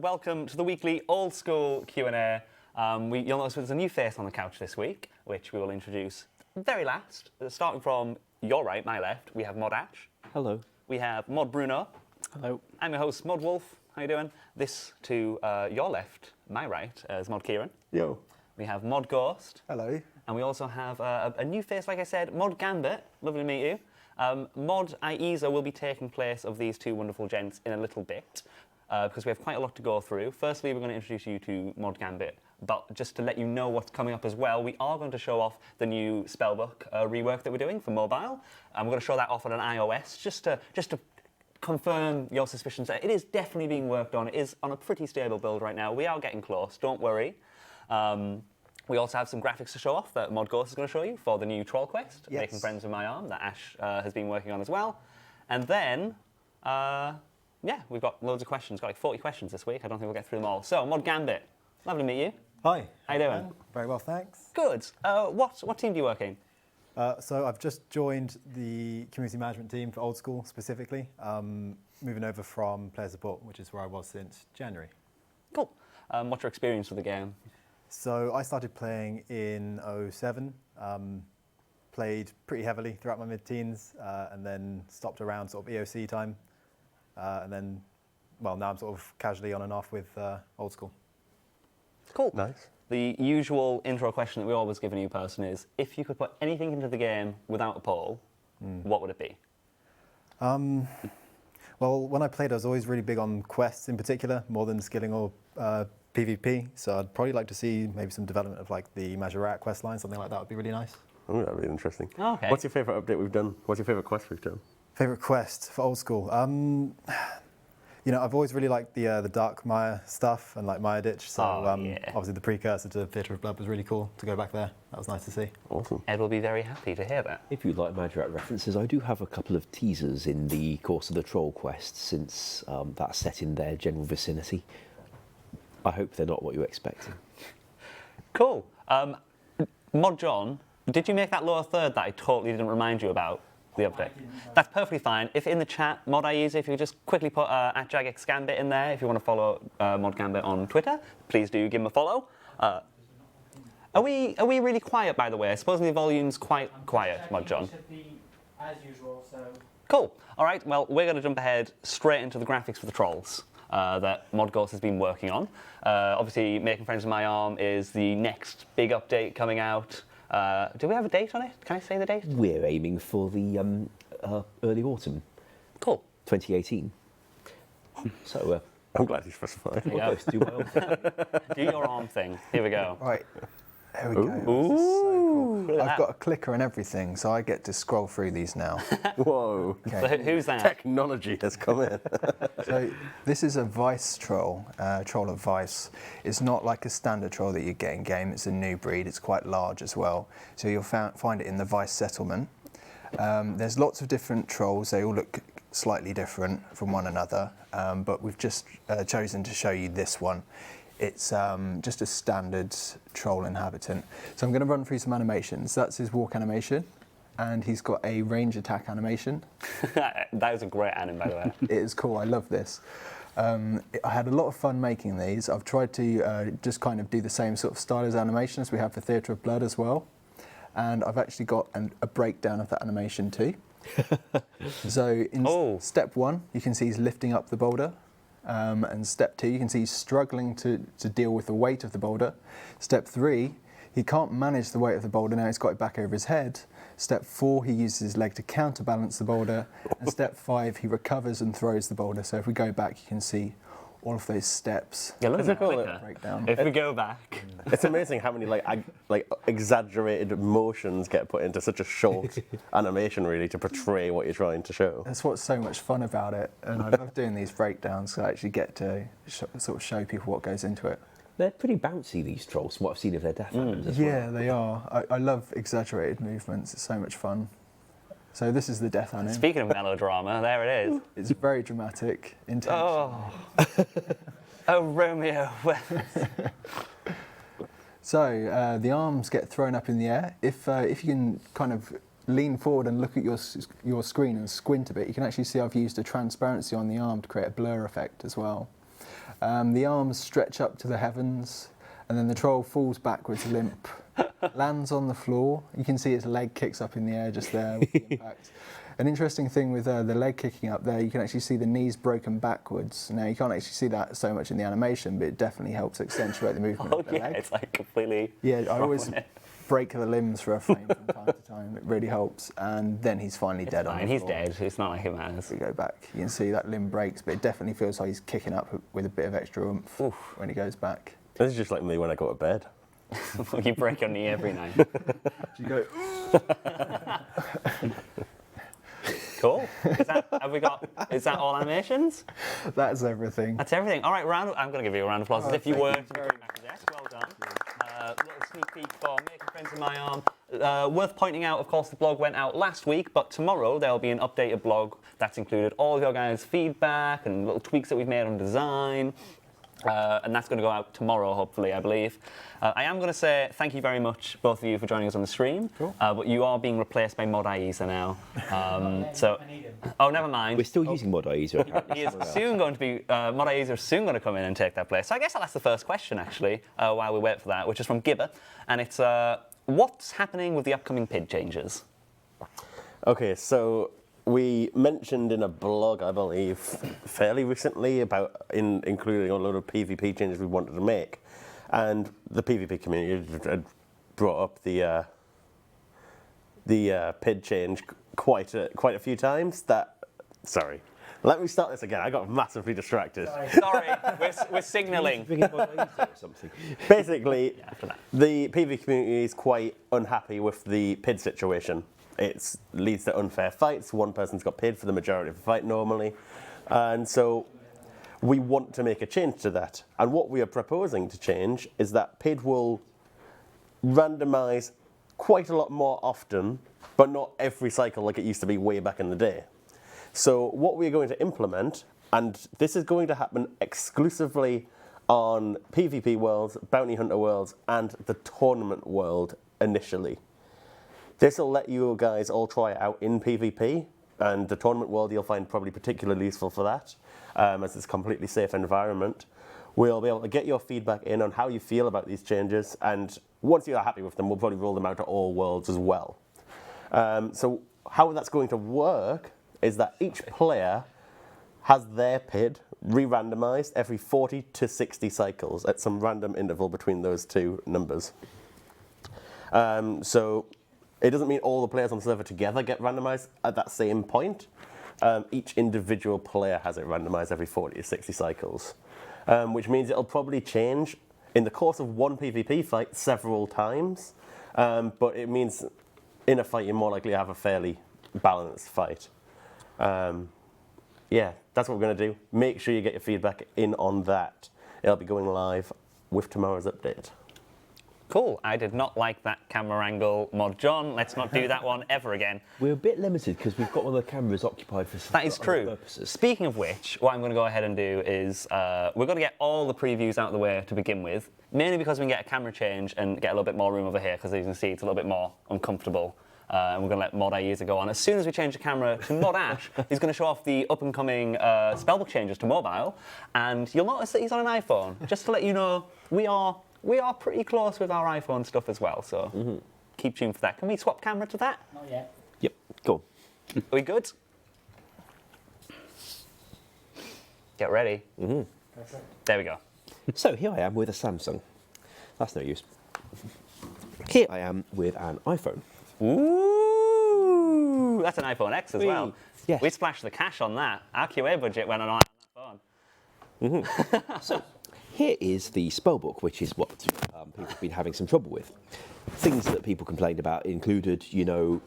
and welcome to the weekly Old School Q&A. You'll notice there's a new face on the couch this week, which we will introduce very last. Starting from your right, my left, we have Mod Ash. Hello. We have Mod Bruno. Hello. I'm your host, Mod Wolf. How you doing? This to your left, my right, is Mod Kieran. Yo. We have Mod Ghost. Hello. And we also have a new face, like I said, Mod Gambit. Lovely to meet you. Mod Aiza will be taking place of these two wonderful gents in a little bit, because we have quite a lot to go through. Firstly, we're going to introduce you to Mod Gambit, but just to let you know what's coming up as well, we are going to show off the new Spellbook rework that we're doing for mobile. And we're going to show that off on an iOS, just to confirm your suspicions that it is definitely being worked on. It is on a pretty stable build right now. We are getting close, don't worry. We also have some graphics to show off that Mod Ghost is going to show you for the new Troll quest, yes. Making Friends with My Arm, that Ash has been working on as well. And then, yeah, we've got loads of questions, got like 40 questions this week. I don't think we'll get through them all. So, Mod Gambit, lovely to meet you. Hi. How you doing? Very well, thanks. Good. What team do you work in? So I've just joined the community management team for Old School specifically, moving over from player support, which is where I was since January. Cool. What's your experience with the game? So I started playing in 07, played pretty heavily throughout my mid-teens, and then stopped around sort of EOC time, and then, well, now I'm sort of casually on and off with Old School. Cool. Nice. The usual intro question that we always give a new person is, if you could put anything into the game without a poll, what would it be? Well, when I played, I was always really big on quests in particular, more than skilling or PvP. So I'd probably like to see maybe some development of like the Majorat quest line, something like that would be really nice. Oh, that'd be interesting. Okay. What's your favourite update we've done? What's your favourite quest we've done? Favourite quest for Old School? You know, I've always really liked the Dark Mire stuff and like Mire Ditch. So yeah. obviously the precursor to Theatre of Blood was really cool to go back there. That was nice to see. Awesome. Ed will be very happy to hear that. If you like Majorat references, I do have a couple of teasers in the course of the Troll quest, since that's set in their general vicinity. I hope they're not what you're expecting. Cool. Mod John, did you make that lower third that I totally didn't remind you about the update? That's perfectly fine. If in the chat, Mod I use, if you could just quickly put @JagXGambit in there, if you want to follow Mod Gambit on Twitter, please do give him a follow. Are we really quiet, by the way? I suppose the volume's quite quiet, Mod John. It should be as usual, so. Cool. All right, well, we're going to jump ahead straight into the graphics for the Trolls that Mod Ghost has been working on. Obviously, Making Friends with My Arm is the next big update coming out. Do we have a date on it? Can I say the date? We're aiming for the early autumn, Cool. 2018. So, I'm glad you specified. There you I'll go. do my own thing. Do your arm thing. Here we go. Right, there we go. This is so Ooh, cool. look at I've that. got a clicker and everything, so I get to scroll through these now. Whoa. So who's that? Technology has come in. So this is a Weiss Troll, Troll of Weiss. It's not like a standard troll that you get in game. It's a new breed. It's quite large as well. So you'll find it in the Weiss settlement. There's lots of different trolls. They all look slightly different from one another, but we've just chosen to show you this one. It's just a standard troll inhabitant. So I'm going to run through some animations. That's his walk animation, and he's got a range attack animation. That was a great anim, by the way. It is cool, I love this. I had a lot of fun making these. I've tried to just kind of do the same sort of style as animation as we have for Theatre of Blood as well. And I've actually got a breakdown of that animation too. So in step 1, you can see he's lifting up the boulder. And step 2, you can see he's struggling to deal with the weight of the boulder. Step 3, he can't manage the weight of the boulder, now he's got it back over his head. Step 4, he uses his leg to counterbalance the boulder. And step 5, he recovers and throws the boulder. So if we go back, you can see all of those steps. Yeah, look at that cool? clicker. Breakdown. If we go back. It's amazing how many like exaggerated motions get put into such a short animation, really, to portray what you're trying to show. That's what's so much fun about it. And I love doing these breakdowns, so I actually get to sort of show people what goes into it. They're pretty bouncy, these trolls, from what I've seen of their death animals as well. Yeah, they are. I love exaggerated movements. It's so much fun. So this is the death anim. Speaking of melodrama, there it is. It's very dramatic, intense. Oh, oh Romeo. So the arms get thrown up in the air. If you can kind of lean forward and look at your screen and squint a bit, you can actually see I've used a transparency on the arm to create a blur effect as well. The arms stretch up to the heavens, and then the troll falls backwards limp, lands on the floor. You can see its leg kicks up in the air just there with the impact. An interesting thing with the leg kicking up there, you can actually see the knees broken backwards. Now, you can't actually see that so much in the animation, but it definitely helps accentuate the movement of the leg. It's like completely... Yeah, I always break the limbs for a frame from time to time. It really helps. And then he's finally dead on the floor. He's dead. It's not like it matters. We go back. You can see that limb breaks, but it definitely feels like he's kicking up with a bit of extra oomph when he goes back. This is just like me when I go to bed. You break your knee every night. You go, Cool. Is that all animations? that's everything. That's everything. All right, I'm going to give you a round of applause as if you were to be coming back to desk. Well done. Little sneak peek for Making Friends in My Arm. Worth pointing out, of course, the blog went out last week, but tomorrow there'll be an updated blog that's included all of your guys' feedback and little tweaks that we've made on design. And that's going to go out tomorrow, hopefully, I believe. I am going to say thank you very much, both of you, for joining us on the stream. Cool. But you are being replaced by Mod Aiza now. Oh, never mind. We're still using Mod Aiza. He is soon going to be, Mod Aiza is soon going to come in and take that place. So I guess I'll ask the first question, actually, while we wait for that, which is from Gibber. And it's, what's happening with the upcoming PID changes? Okay, so we mentioned in a blog, I believe, fairly recently about including a load of PvP changes we wanted to make. And the PvP community had brought up the PID change quite a few times. Sorry. Let me start this again. I got massively distracted. Sorry, we're signalling. Basically, the PvP community is quite unhappy with the PID situation. It leads to unfair fights. One person's got PID for the majority of the fight normally. And so we want to make a change to that. And what we are proposing to change is that PID will randomize quite a lot more often, but not every cycle like it used to be way back in the day. So what we're going to implement, and this is going to happen exclusively on PvP worlds, Bounty Hunter worlds, and the tournament world initially. This will let you guys all try it out in PvP, and the tournament world you'll find probably particularly useful for that, as it's a completely safe environment. We'll be able to get your feedback in on how you feel about these changes, and once you're happy with them, we'll probably roll them out to all worlds as well. So how that's going to work is that each player has their PID re-randomized every 40 to 60 cycles at some random interval between those two numbers. So it doesn't mean all the players on the server together get randomized at that same point. Each individual player has it randomized every 40 to 60 cycles, which means it'll probably change in the course of one PvP fight several times, but it means in a fight you're more likely to have a fairly balanced fight. Yeah, that's what we're going to do. Make sure you get your feedback in on that. It'll be going live with tomorrow's update. Cool. I did not like that camera angle, Mod John. Let's not do that one ever again. We're a bit limited because we've got one of the cameras occupied for some That is other true. purposes. Speaking of which, what I'm going to go ahead and do is we're going to get all the previews out of the way to begin with, mainly because we can get a camera change and get a little bit more room over here, because as you can see, it's a little bit more uncomfortable. And we're going to let Mod Aiza go on. As soon as we change the camera to Mod Ash, he's going to show off the up-and-coming Spellbook changes to mobile, and you'll notice that he's on an iPhone. Just to let you know, we are pretty close with our iPhone stuff as well, so keep tuned for that. Can we swap camera to that? Not yet. Yep, go on. Are we good? Get ready. Perfect. There we go. So here I am with a Samsung. That's no use. Here I am with an iPhone. Ooh, that's an iPhone X as well. Yes. We splashed the cash on that. Our QA budget went on that phone. So here is the spellbook, which is what people have been having some trouble with. Things that people complained about included, you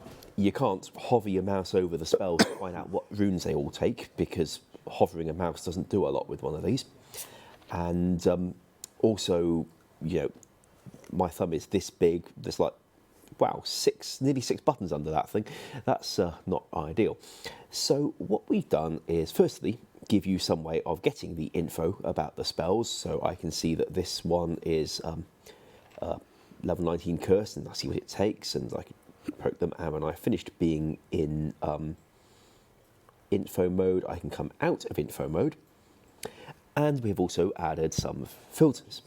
can't hover your mouse over the spells to find out what runes they all take, because hovering a mouse doesn't do a lot with one of these. And also, my thumb is this big. There's like, wow, nearly six buttons under that thing. That's not ideal. So what we've done is, firstly, give you some way of getting the info about the spells. So I can see that this one is level 19 curse, and I see what it takes, and I can poke them. And when I finished being in info mode, I can come out of info mode. And we have also added some filters.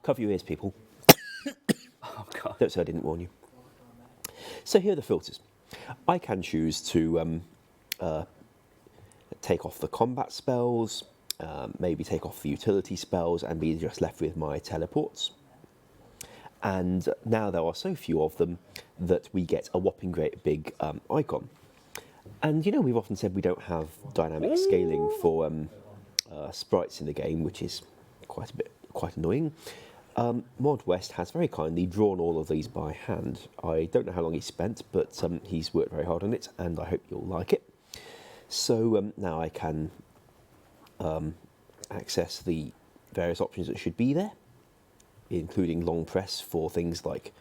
Cover your ears, people. Oh, God. Don't say I didn't warn you. So here are the filters. I can choose to take off the combat spells, maybe take off the utility spells and be just left with my teleports. And now there are so few of them that we get a whopping great big icon. And you know, we've often said we don't have dynamic scaling for sprites in the game, which is quite annoying. Mod West has very kindly drawn all of these by hand. I don't know how long he's spent, but he's worked very hard on it, and I hope you'll like it. So now I can access the various options that should be there, including long press for things like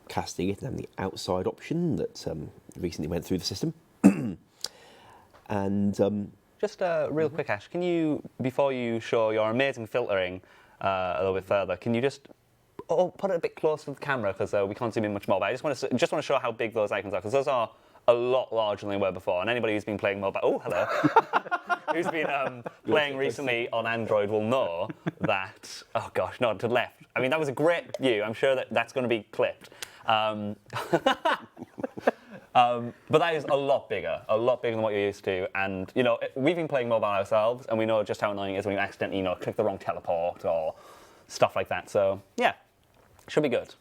casting it, and the outside option that recently went through the system. And Just real quick, Ash, can you, before you show your amazing filtering a little bit further, can you just put it a bit closer to the camera, because we can't zoom in much more, but I just want to show how big those icons are, because those are a lot larger than they were before, and anybody who's been playing mobile, oh, hello, who's been playing recently on Android will know that, oh gosh, no, to the left. I mean, that was a great view. I'm sure that that's going to be clipped. But that is a lot bigger than what you're used to. And, you know, we've been playing mobile ourselves, and we know just how annoying it is when you accidentally, you know, click the wrong teleport or stuff like that. So, yeah, should be good.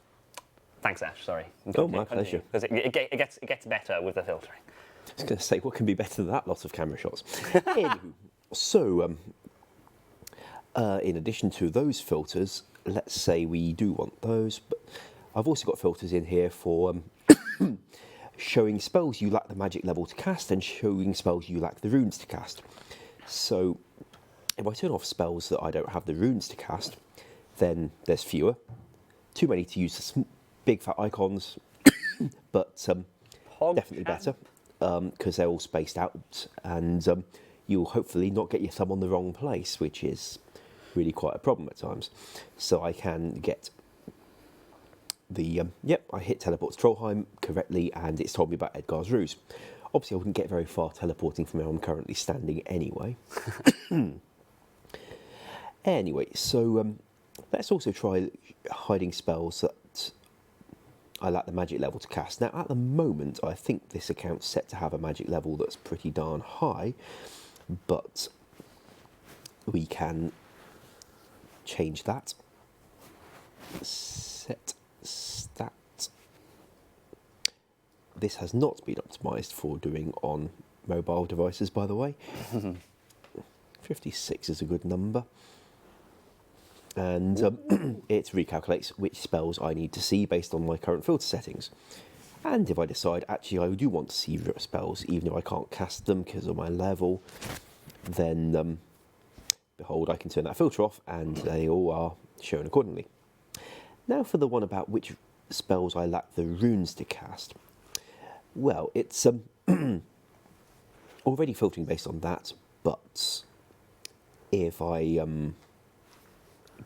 Thanks, Ash, sorry. Oh, my pleasure. Because it gets better with the filtering. I was going to say, what can be better than that? Lots of camera shots. Anywho, so, in addition to those filters, let's say we do want those, but I've also got filters in here for showing spells you lack the magic level to cast and showing spells you lack the runes to cast. So if I turn off spells that I don't have the runes to cast, then there's fewer. Too many to use the big fat icons, but definitely better because they're all spaced out, and you'll hopefully not get your thumb on the wrong place, which is really quite a problem at times. So I can get the, I hit teleport to Trollheim correctly, and it's told me about Edgar's Ruse. Obviously, I wouldn't get very far teleporting from where I'm currently standing anyway. Anyway, so let's also try hiding spells that I lack the magic level to cast. Now, at the moment, I think this account's set to have a magic level that's pretty darn high, but we can change that. Set stat. This has not been optimized for doing on mobile devices, by the way. 56 is a good number. And it recalculates which spells I need to see based on my current filter settings. And if I decide, actually, I do want to see spells, even if I can't cast them because of my level, then, behold, I can turn that filter off, and they all are shown accordingly. Now for the one about which spells I lack the runes to cast. Well, it's already filtering based on that, but if I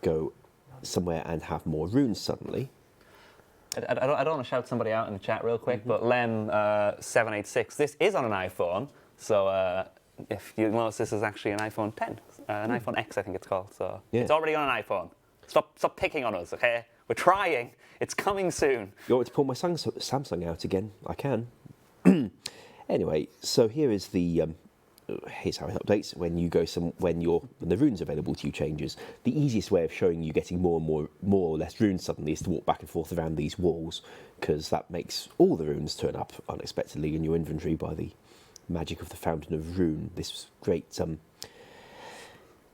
go somewhere and have more runes suddenly. I don't want to shout somebody out in the chat real quick, but Lem786, this is on an iPhone, so if you notice, this is actually an iPhone 10, an iPhone X, I think it's called, so it's already on an iPhone. Stop picking on us, okay? We're trying. It's coming soon. You want me to pull my Samsung out again? I can. Anyway, so here is the here's how it updates when you go when the runes available to you changes. The easiest way of showing you getting more or less runes suddenly is to walk back and forth around these walls, because that makes all the runes turn up unexpectedly in your inventory by the magic of the Fountain of Rune. This great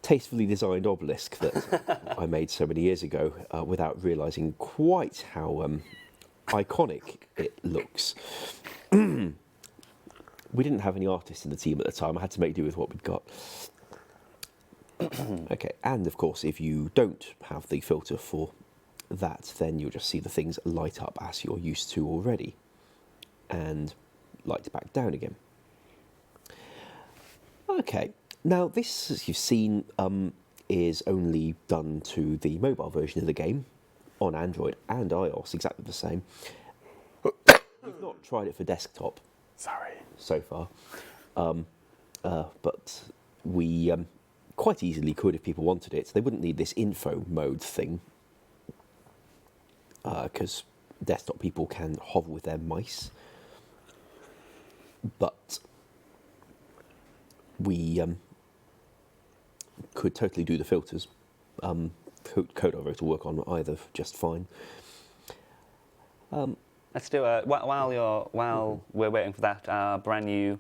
tastefully designed obelisk that I made so many years ago without realising quite how iconic it looks. We didn't have any artists in the team at the time. I had to make do with what we'd got. Okay, and of course, if you don't have the filter for that, then you'll just see the things light up as you're used to already, and light back down again. Okay, now this, as you've seen, is only done to the mobile version of the game on Android and iOS, exactly the same. We've not tried it for desktop. Sorry. So far, but we quite easily could if people wanted it. They wouldn't need this info mode thing, because desktop people can hover with their mice. But we could totally do the filters. Code over to work on either just fine. Let's do a while we're waiting for that brand new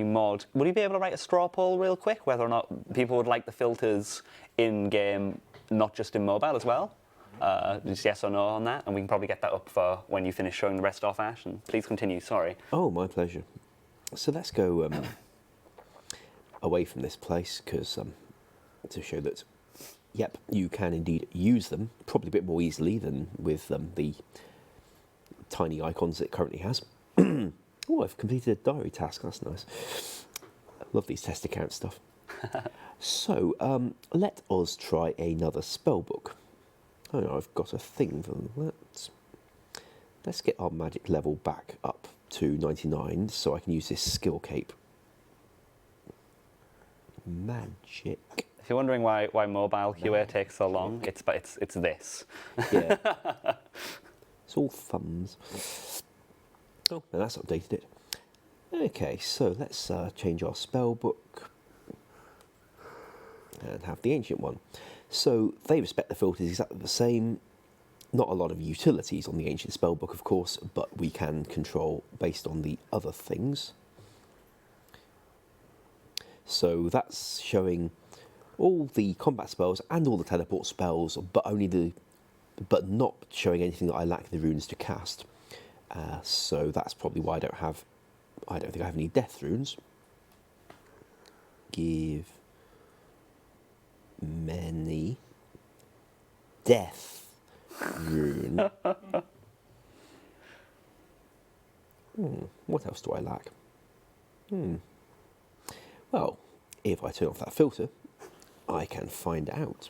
mod. Would you be able to write a straw poll real quick whether or not people would like the filters in game, not just in mobile as well? Just yes or no on that, and we can probably get that up for when you finish showing the rest off, Ash. And please continue. Sorry. Oh, my pleasure. So let's go away from this place because to show that, yep, you can indeed use them probably a bit more easily than with the tiny icons it currently has. Oh, I've completed a diary task. That's nice. I love these test account stuff. So let us try another spellbook. Oh no, I've got a thing for that. Let's get our magic level back up to 99 so I can use this skill cape. Magic. If you're wondering why mobile QA takes so long, it's this. Yeah. It's all thumbs. Oh, now that's updated it. Okay, so let's change our spellbook and have the ancient one. So they respect the filters exactly the same. Not a lot of utilities on the ancient spellbook, of course, but we can control based on the other things. So that's showing all the combat spells and all the teleport spells, but not showing anything that I lack the runes to cast. So that's probably why I don't think I have any death runes. Give many death rune. What else do I lack? Well, if I turn off that filter, I can find out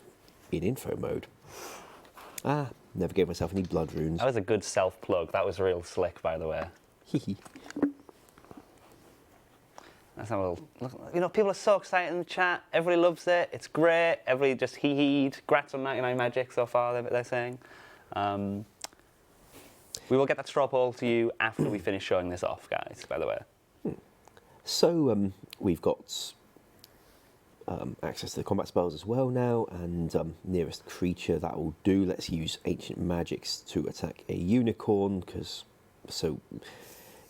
in info mode. Never gave myself any blood runes. That was a good self-plug. That was real slick, by the way. Let's have a little look. You know, people are so excited in the chat. Everybody loves it. It's great. Everybody just hee-heed. Grats on 99 magic so far, they're saying. We will get that straw poll to you after we finish showing this off, guys, by the way. So we've got access to the combat spells as well now, and nearest creature, that will do. Let's use ancient magics to attack a unicorn, because so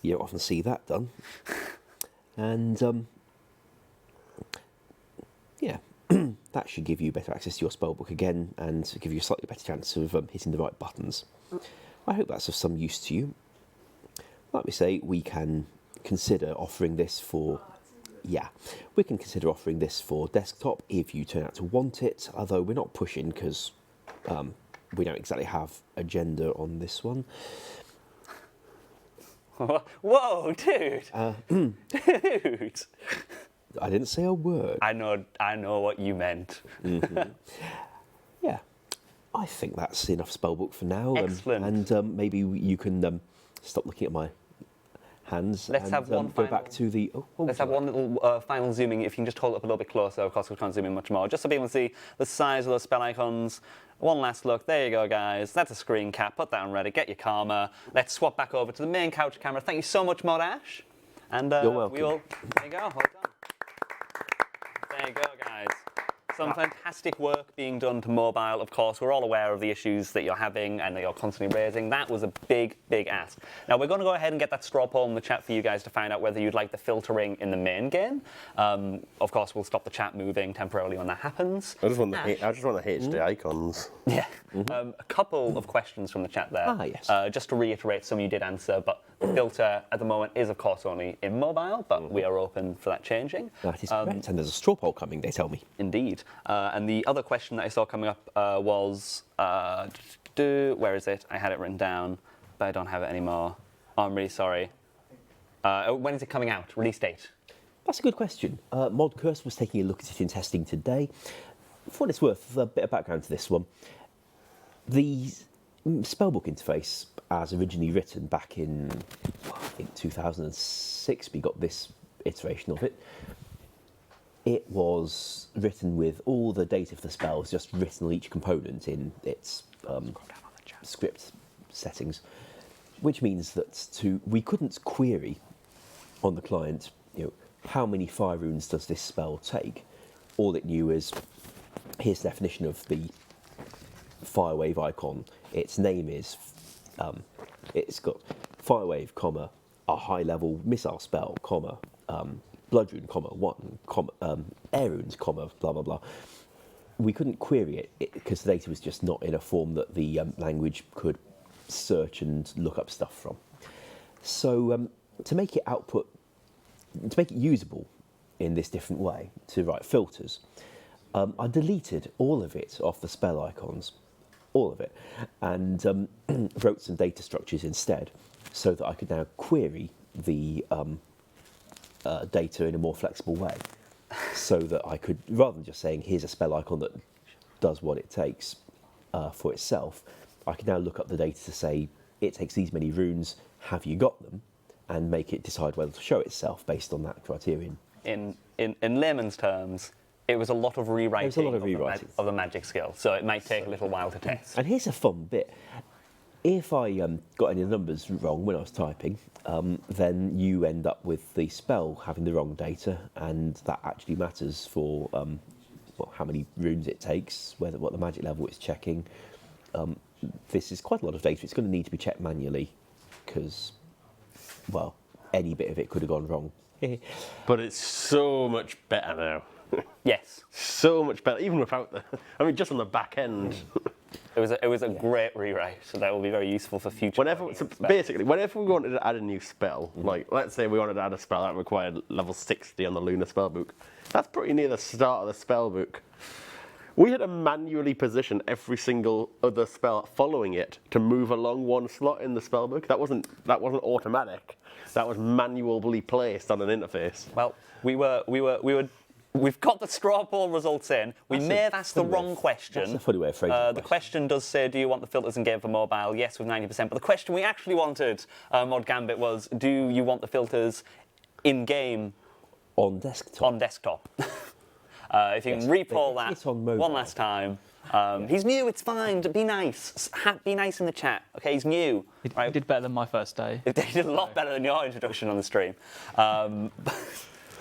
you don't often see that done. And yeah, that should give you better access to your spellbook again, and give you a slightly better chance of hitting the right buttons. I hope that's of some use to you. Like we say, we can consider offering this for desktop if you turn out to want it, although we're not pushing because we don't exactly have agenda on this one. Whoa, dude! Dude! I didn't say a word. I know what you meant. Mm-hmm. Yeah, I think that's enough spellbook for now. Excellent. And maybe you can stop looking at my hands. Let's have one go back to the. Let's have one little final zooming. If you can just hold it up a little bit closer, of course we can't zoom in much more, just so people can see the size of those spell icons. One last look. There you go, guys. That's a screen cap. Put that on ready. Get your karma. Let's swap back over to the main couch camera. Thank you so much, Mod Ash. And you're welcome. There you go. Hold on. There you go, guys. Some fantastic work being done to mobile, of course. We're all aware of the issues that you're having and that you're constantly raising. That was a big, big ask. Now, we're going to go ahead and get that straw poll in the chat for you guys to find out whether you'd like the filtering in the main game. Of course, we'll stop the chat moving temporarily when that happens. I just want the HD icons. Yeah. A couple of questions from the chat there. Yes. Just to reiterate, some you did answer, but the filter at the moment is, of course, only in mobile, but we are open for that changing. That is correct, and there's a straw poll coming, they tell me. Indeed. And the other question that I saw coming up was, where is it? I had it written down, but I don't have it anymore. Oh, I'm really sorry. When is it coming out? Release date? That's a good question. Mod Curse was taking a look at it in testing today. For what it's worth, a bit of background to this one. The spellbook interface, as originally written back in, I think, 2006, we got this iteration of it. it was written with all the data for the spells just written on each component in its script settings, which means that we couldn't query on the client, how many fire runes does this spell take? All it knew is, here's the definition of the fire wave icon. Its name is, it's got fire wave, comma, a high level missile spell, comma, blood rune, comma, one, comma, air runes, comma, blah, blah, blah. We couldn't query it because the data was just not in a form that the language could search and look up stuff from. So to make it usable in this different way, to write filters, I deleted all of it off the spell icons, all of it, and wrote some data structures instead, so that I could now query the data in a more flexible way, so that I could, rather than just saying here's a spell icon that does what it takes for itself, I could now look up the data to say it takes these many runes, have you got them, and make it decide whether to show itself based on that criterion. In layman's terms, it was a lot of rewriting, of the magic skill, so it might take a little while to test. And here's a fun bit. If I got any of the numbers wrong when I was typing, then you end up with the spell having the wrong data, and that actually matters for how many runes it takes, what the magic level it's checking. This is quite a lot of data. It's going to need to be checked manually because, well, any bit of it could have gone wrong. But it's so much better now. Yes. So much better, even without just on the back end. It was a great rewrite, so that will be very useful for future. Basically, whenever we wanted to add a new spell, like let's say we wanted to add a spell that required level 60 on the Lunar Spellbook, that's pretty near the start of the spellbook. We had to manually position every single other spell following it to move along one slot in the spellbook. That wasn't automatic. That was manually placed on an interface. Well, we've got the straw poll results in. We may have asked the wrong question. That's a funny way of phrasing it. The question does say, do you want the filters in game for mobile? Yes, with 90%. But the question we actually wanted, Mod Gambit, was, do you want the filters in game on desktop? If you can repoll that one last time. He's new, it's fine, be nice. Be nice in the chat, okay, he's new. He did better than my first day. He did a lot better than your introduction on the stream.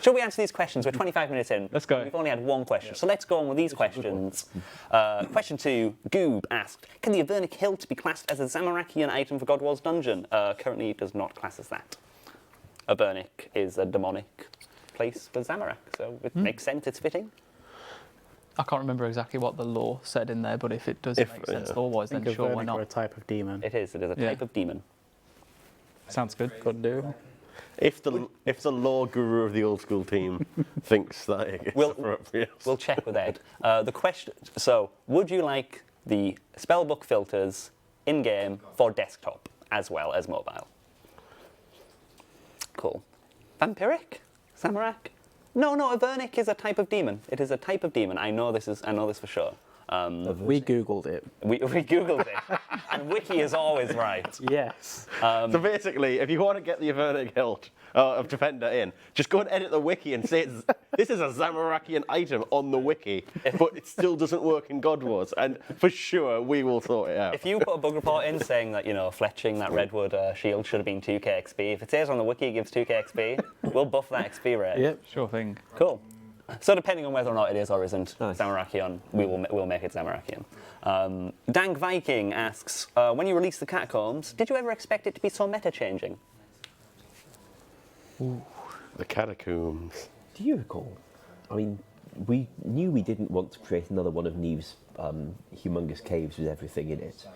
Shall we answer these questions? We're 25 minutes in. Let's go. We've only had one question, so let's go on with these questions. Question 2, Goob asked, can the Avernic hilt be classed as a Zamarakian item for God War's dungeon? Currently it does not class as that. Avernic is a demonic place for Zamorak, so it makes sense, it's fitting. I can't remember exactly what the law said in there, but if it does make sense law-wise, then sure, why not? A type of demon. It is a type of demon. Sounds good. Could do. If the law guru of the old school team thinks that it's appropriate. We'll check with Ed. The question, so would you like the spellbook filters in-game for desktop as well as mobile? Cool. Vampiric? Zamorak? No, Avernic is a type of demon. It is a type of demon. I know this for sure. We Googled it. We Googled it. And Wiki is always right. Yes. So basically, if you want to get the Avernic hilt of Defender in, just go and edit the wiki and say this is a Zamarakian item on the wiki, but it still doesn't work in God Wars, and for sure we will sort it out. If you put a bug report in saying that, fletching that redwood shield should have been 2k XP, if it says on the wiki it gives 2k XP, we'll buff that XP rate. Yep, sure thing. Cool. So depending on whether or not it is or isn't Zamarakian, we'll make it Zamarakian. Dank Viking asks, when you released the Catacombs, did you ever expect it to be so meta-changing? Ooh, the Catacombs. Do you recall? I mean, we knew we didn't want to create another one of Neve's humongous caves with everything in it.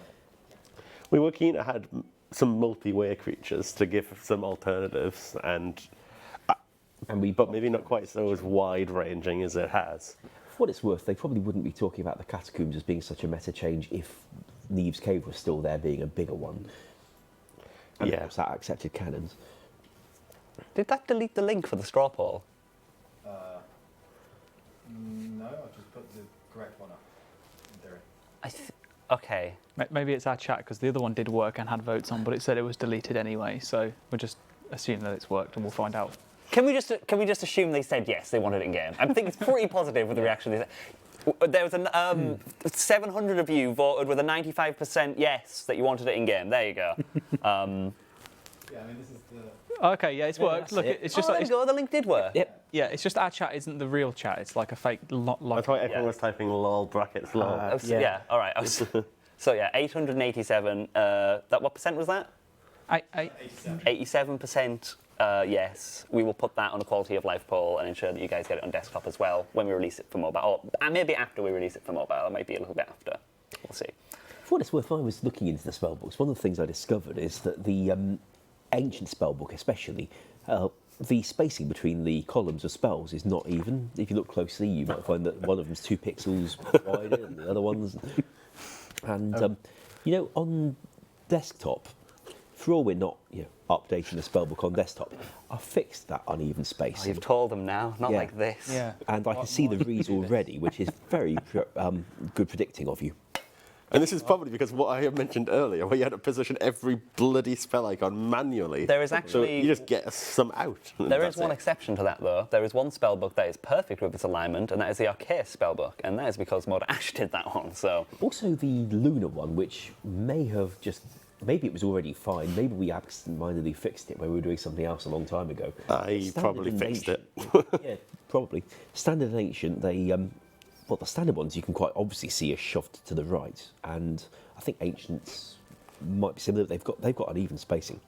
We were keen to have some multi-way creatures to give some alternatives, but maybe not quite so as wide-ranging as it has. For what it's worth, they probably wouldn't be talking about the Catacombs as being such a meta change if Neve's Cave was still there being a bigger one. And of course that accepted cannons. Did that delete the link for the straw poll? No, I've just put the correct one up, in theory. Okay. Maybe it's our chat, because the other one did work and had votes on, but it said it was deleted anyway, so we're just assuming that it's worked and we'll find out. Can we just assume they said yes, they wanted it in game? I think it's pretty positive with the reaction they said. There was 700 of you voted with a 95% yes that you wanted it in game. There you go. Yeah, I mean, this is the. Okay, yeah, it's worked. Look, it's just there like you go. The link did work. Yep. yeah, it's just our chat isn't the real chat. It's like a fake I thought everyone was typing lol brackets lol. Yeah. All right. So yeah, 887. What percent was that? 87%. Yes, we will put that on a quality of life poll and ensure that you guys get it on desktop as well when we release it for mobile, or maybe after we release it for mobile. It might be a little bit after. We'll see. For what it's worth, I was looking into the spellbooks. One of the things I discovered is that the ancient spellbook, especially, the spacing between the columns of spells is not even. If you look closely, you might find that one of them's 2 pixels wider than the other ones. And on desktop, for all we're not updating the spellbook on desktop, I fixed that uneven spacing. Oh, you've told them now, not like this. Yeah. And I can see the reads already, which is very good predicting of you. And this is probably because what I had mentioned earlier, where you had to position every bloody spell icon manually. There is So actually you just get some out. there is one exception to that though. There is one spellbook that is perfect with its alignment, and that is the Archaea spellbook, and that is because Mod Ash did that one. So Also the Lunar one, which may have just. Maybe it was already fine. Maybe we absent-mindedly fixed it when we were doing something else a long time ago. I Standard probably and fixed it. Ancient- yeah, probably. Standard and Ancient, they, the standard ones you can quite obviously see are shoved to the right, and I think Ancients might be similar. They've got uneven spacing.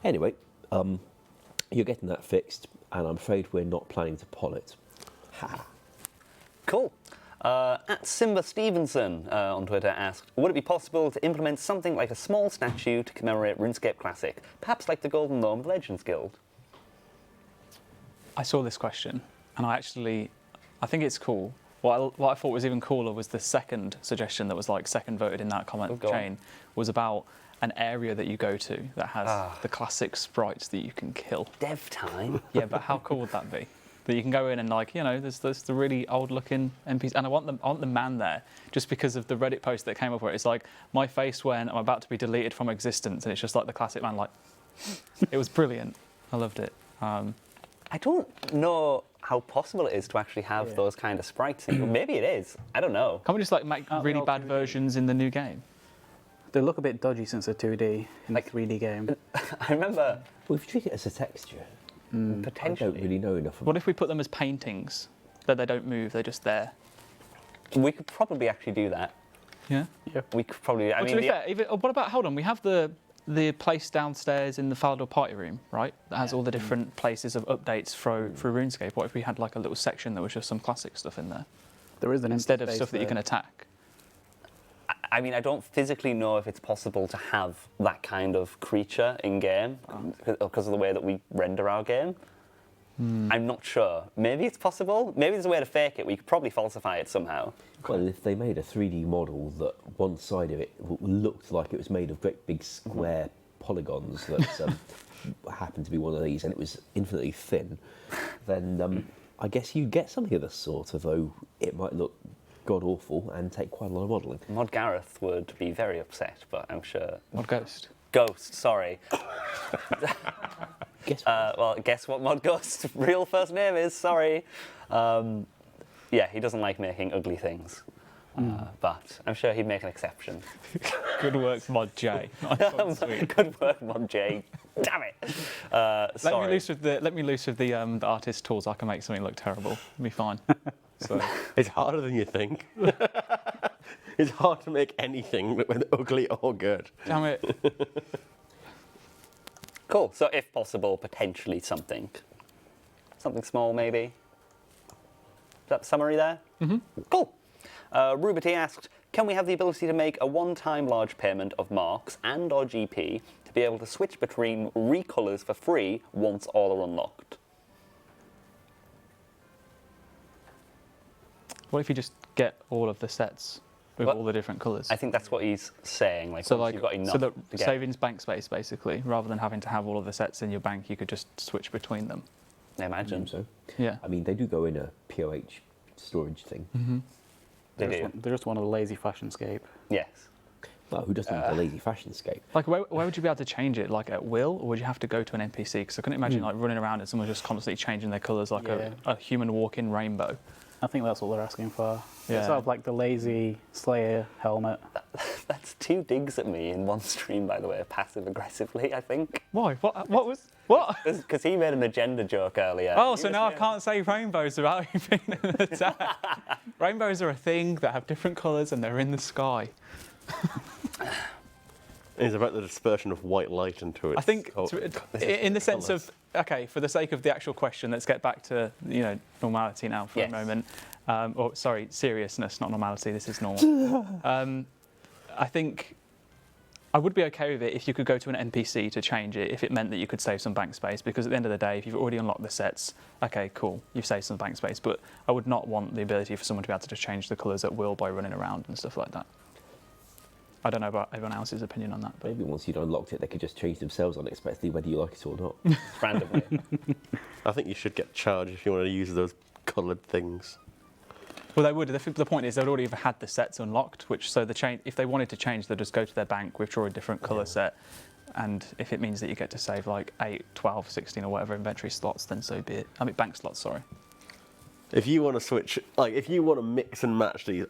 Anyway, you're getting that fixed, and I'm afraid we're not planning to poll it. Ha. cool. At Simba Stevenson on Twitter asked, would it be possible to implement something like a small statue to commemorate RuneScape Classic, perhaps like the Golden Gnome Legends Guild? I saw this question, and I think it's cool. What I thought was even cooler was the second suggestion that was like second voted in that comment chain, was about an area that you go to that has the classic sprites that you can kill. Dev time. Yeah, but how cool would that be? That you can go in and there's the really old looking NPCs, and I want the man there just because of the Reddit post that came up where it's like my face when I'm about to be deleted from existence, and it's just like the classic man. Like, it was brilliant. I loved it. I don't know how possible it is to actually have those kind of sprites. Maybe it is. I don't know. Can't we just like make really bad versions in the new game? They look a bit dodgy since they're 2D in the 3D game. I remember Well, if you treat it as a texture, I potentially. don't really know enough about What if we put them as paintings that they don't move? They're just there. We could probably actually do that. Yeah. We could probably. I Well, mean, to be fair, what about? Hold on, we have the place downstairs in the Falador party room, right? That has all the different places of updates through RuneScape. What if we had like a little section that was just some classic stuff in there There is an instead of empty stuff space that you there. can attack? I mean, I don't physically know if it's possible to have that kind of creature in game because of the way that we render our game. I'm not sure. Maybe it's possible. Maybe there's a way to fake it. We could probably falsify it somehow. Well, if they made a 3D model that one side of it looked like it was made of great big square polygons that happened to be one of these, and it was infinitely thin, then I guess you'd get something of the sort, although it might look god-awful and take quite a lot of modelling. Mod Gareth would be very upset, but I'm sure... Mod Ghost. Ghost, sorry. Guess what? Well, guess what Mod Ghost's real first name is? Sorry. Yeah, he doesn't like making ugly things. But I'm sure he'd make an exception. Good work, Mod J. Good work, Mod J. Damn it. Let Sorry. me loose with the artist tools. I can make something look terrible. It'll be fine. So It's harder than you think. It's hard to make anything look ugly or good. damn it. Cool. So if possible, potentially something. Something small, maybe. Is that the summary there? Mm-hmm. Cool. Ruberty asked, can we have the ability to make a one-time large payment of marks and or GP to be able to switch between recolors for free once all are unlocked? What if you just get all of the sets with Well, all the different colours? I think that's what he's saying. Like, So once like, you've got enough so that to get. savings bank space basically, rather than having to have all of the sets in your bank, you could just switch between them. I imagine. So, Yeah. I mean, they do go in a POH storage thing. They They're do. just one of the lazy fashionscape. Yes. Well, who doesn't need a lazy fashion scape? Like, where would you be able to change it? Like, at will? Or would you have to go to an NPC? Because I couldn't imagine, like, running around and someone just constantly changing their colours like a human walking rainbow. I think that's what they're asking for. Yeah. It's sort of like the lazy Slayer helmet. That's 2 digs at me in one stream, by the way, passive-aggressively, I think. Why? What? Because he made an agenda joke earlier. Oh, so now I can't say rainbows without you being an attack. Rainbows are a thing that have different colours and they're in the sky. It's about the dispersion of white light into it. I think, in the sense of, okay, for the sake of the actual question, let's get back to normality now for a moment. Or sorry, seriousness, not normality. This is normal. I think I would be okay with it if you could go to an NPC to change it, if it meant that you could save some bank space. Because at the end of the day, if you've already unlocked the sets, okay, cool, you've saved some bank space. But I would not want the ability for someone to be able to just change the colours at will by running around and stuff like that. I don't know about everyone else's opinion on that. But Maybe once you'd unlocked it, they could just change themselves unexpectedly, whether you like it or not. Randomly. I think you should get charged if you want to use those coloured things. Well, they would. The point is, they'd already have had the sets unlocked, if they wanted to change, they'd just go to their bank, withdraw a different colour set, and if it means that you get to save like 8, 12, 16 or whatever inventory slots, then so be it. I mean, bank slots, sorry. If you want to switch, like, if you want to mix and match the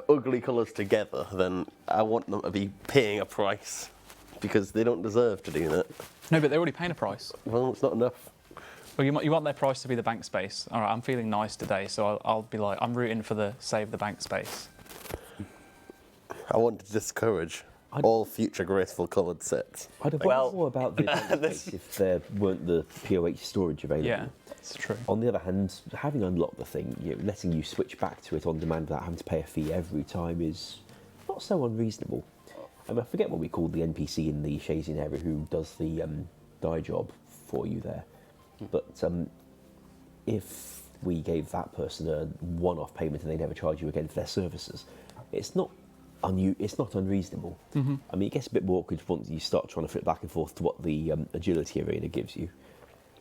ugly colours together, then I want them to be paying a price, because they don't deserve to do that. No, but they're already paying a price. Well, it's not enough. Well, you want their price to be the bank space. All right, I'm feeling nice today, so I'll be like, I'm rooting for the save the bank space. I want to discourage all future graceful coloured sets. I'd have more about the space if there weren't the POH storage available. Yeah, that's true. On the other hand, having unlocked the thing, letting you switch back to it on demand without having to pay a fee every time is not so unreasonable. I mean, I forget what we called the NPC in the Shazian area who does the dye job for you there. But if we gave that person a one-off payment and they never charge you again for their services, it's not unreasonable. Mm-hmm. I mean, it gets a bit more awkward once you start trying to flip back and forth to what the agility arena gives you.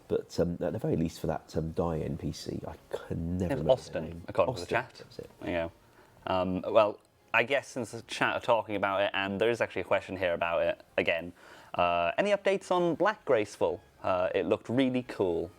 But at the very least, for that dye NPC, I can never remember Austin, their name. according to the chat. That's it. There you go. Well, I guess since the chat are talking about it, and there is actually a question here about it again, any updates on Black Graceful? It looked really cool.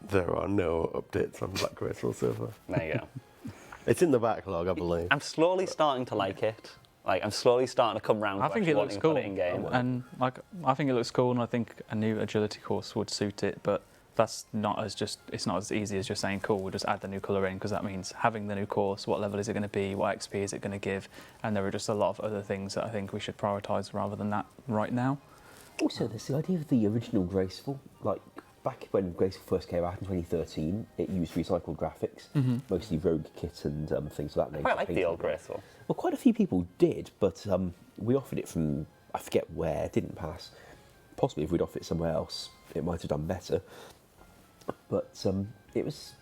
There are no updates on Black Graceful so far. There you go. It's in the backlog, I believe. I'm slowly starting to like it. Like, I'm slowly starting to come round to I think it looks cool, in game. and like I think it looks cool, and I think a new agility course would suit it. But it's not as easy as just saying cool. We'll just add the new colour in, because that means having the new course. What level is it going to be? What XP is it going to give? And there are just a lot of other things that I think we should prioritise rather than that right now. Also, there's the idea of the original Graceful. Like, back when Graceful first came out in 2013, it used recycled graphics, mostly rogue kit and things of that nature. I quite like the old Graceful. Well, quite a few people did, but we offered it from, I forget where, it didn't pass. Possibly if we'd offered it somewhere else, it might have done better. But it was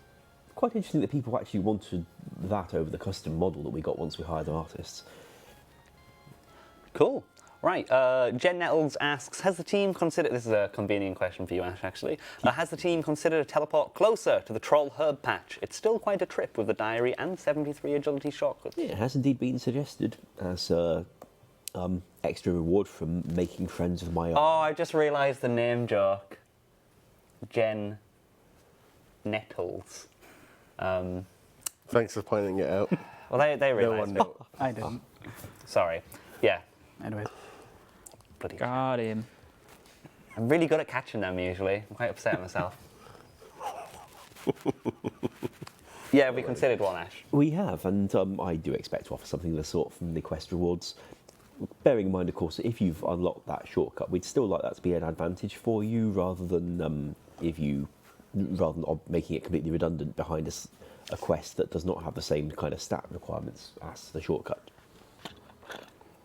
quite interesting that people actually wanted that over the custom model that we got once we hired the artists. Cool. Right, Jen Nettles asks, has the team considered, this is a convenient question for you, Ash, actually, has the team considered a teleport closer to the Troll Herb Patch? It's still quite a trip with the diary and 73 agility shortcuts. Yeah, it has indeed been suggested as extra reward from making friends with my own. Oh, I just realised the name joke. Jen Nettles. Thanks for pointing it out. Well, they realised one it. knows. I didn't. Sorry. Yeah. Anyway. Bloody Got him. I'm really good at catching them usually. I'm quite upset with myself. Yeah, we considered one, Ash. We have, and I do expect to offer something of the sort from the quest rewards. Bearing in mind, of course, if you've unlocked that shortcut, we'd still like that to be an advantage for you, rather than making it completely redundant behind a quest that does not have the same kind of stat requirements as the shortcut.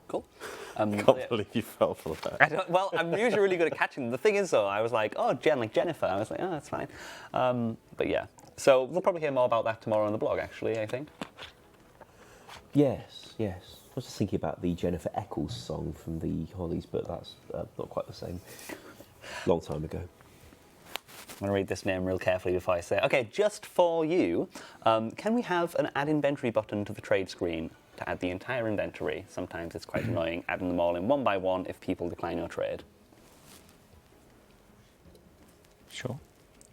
Cool. Can't believe you fell for that. Well, I'm usually really good at catching them. The thing is, though, I was like, oh, Jen, like Jennifer. I was like, oh, that's fine. But yeah. So we'll probably hear more about that tomorrow on the blog, actually, I think. Yes. I was just thinking about the Jennifer Eccles song from the Hollies, but that's not quite the same. Long time ago. I'm going to read this name real carefully before I say it. Okay, just for you, can we have an add inventory button to the trade screen? to add the entire inventory. Sometimes it's quite annoying adding them all in one by one if people decline your trade. Sure.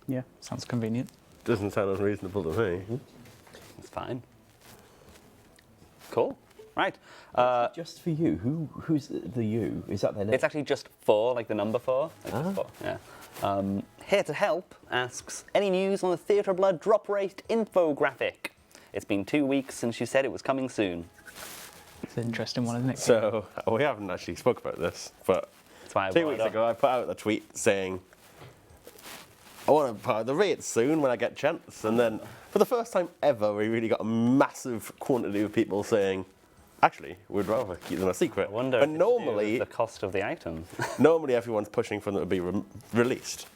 Yeah. Sounds convenient. Doesn't sound unreasonable to me. It's fine. Cool. Right. Just for you. Who's the you? Is that their name? It's actually just 4, like the number 4. Like just 4. Yeah. Here to help asks, any news on the Theatre of Blood drop rate infographic? It's been 2 weeks since you said it was coming soon. It's an interesting one, isn't it? So we haven't actually spoke about this, but That's why I 2 brought it weeks up. ago I put out a tweet saying I want to put out the rates soon when I get a chance, and then for the first time ever we really got a massive quantity of people saying, actually, we'd rather keep them a secret. I wonder and if normally, the cost of the items. normally everyone's pushing for them to be released.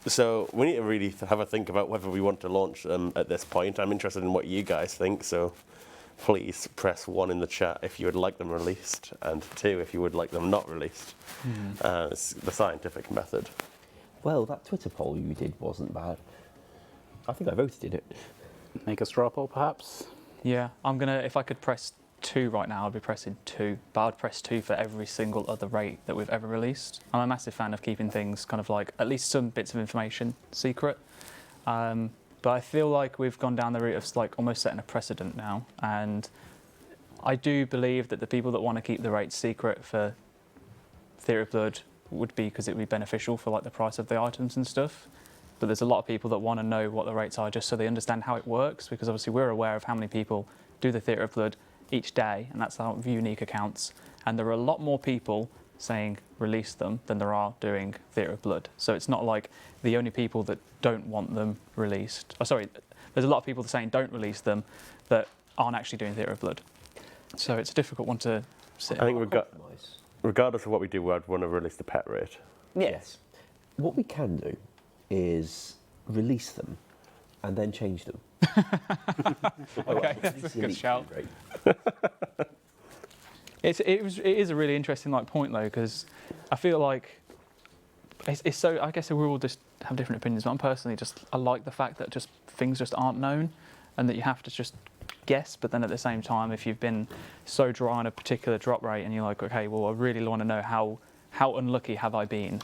So we need to really have a think about whether we want to launch them at this point. I'm interested in what you guys think, so please press 1 in the chat if you would like them released, and 2 if you would like them not released. It's the scientific method. Well, that Twitter poll you did wasn't bad. I think I voted in it. Make a straw poll, perhaps. Yeah, I'm gonna. If I could press 2 right now, I'd be pressing 2. But I'd press 2 for every single other rate that we've ever released. I'm a massive fan of keeping things kind of like at least some bits of information secret. But I feel like we've gone down the route of like almost setting a precedent now, and I do believe that the people that want to keep the rates secret for Theatre of Blood would be because it would be beneficial for like the price of the items and stuff. But there's a lot of people that want to know what the rates are just so they understand how it works, because obviously we're aware of how many people do the Theatre of Blood each day, and that's our unique accounts. And there are a lot more people saying release them than there are doing Theatre of Blood. So it's not like the only people that don't want them released. Oh, sorry, there's a lot of people saying don't release them that aren't actually doing Theatre of Blood. So it's a difficult one to sit. I think regardless of what we do, I'd want to release the pet rate. Yes. What we can do is release them and then change them. Okay, that's a good shout. It is a really interesting like point though, because I feel like it's so. I guess we all just have different opinions, but I'm personally I like the fact that just things just aren't known, and that you have to just guess. But then at the same time, if you've been so dry on a particular drop rate, and you're like, okay, well, I really want to know how unlucky have I been.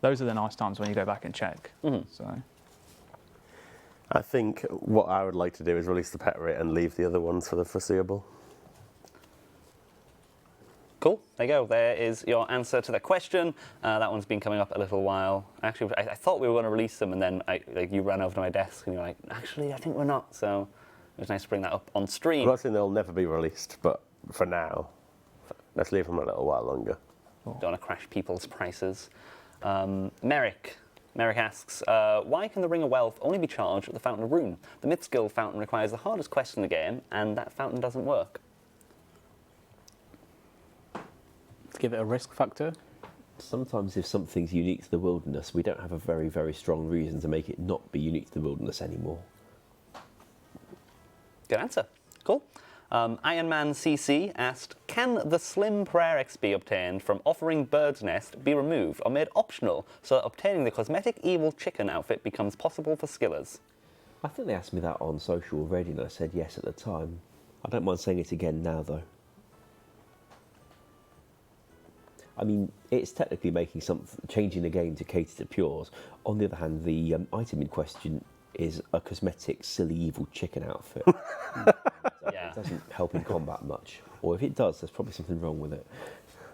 Those are the nice times when you go back and check. So. I think what I would like to do is release the pet rate and leave the other ones for the foreseeable. Cool. There you go. There is your answer to the question. That one's been coming up a little while. Actually, I thought we were going to release them, and then you ran over to my desk, and you're like, actually, I think we're not. So it was nice to bring that up on stream. I'm not saying they'll never be released, but for now, let's leave them a little while longer. Don't want to crash people's prices. Merrick asks, why can the Ring of Wealth only be charged at the Fountain of Rune? The Myth Skill fountain requires the hardest quest in the game, and that fountain doesn't work. To give it a risk factor. Sometimes if something's unique to the wilderness, we don't have a very, very strong reason to make it not be unique to the wilderness anymore. Good answer. Cool. Iron Man CC asked, can the slim prayer XP obtained from offering Bird's Nest be removed or made optional so that obtaining the cosmetic evil chicken outfit becomes possible for skillers? I think they asked me that on social already, and I said yes at the time. I don't mind saying it again now, though. I mean, it's technically changing the game to cater to pures. On the other hand, the item in question is a cosmetic silly evil chicken outfit. It doesn't help in combat much. Or if it does, there's probably something wrong with it.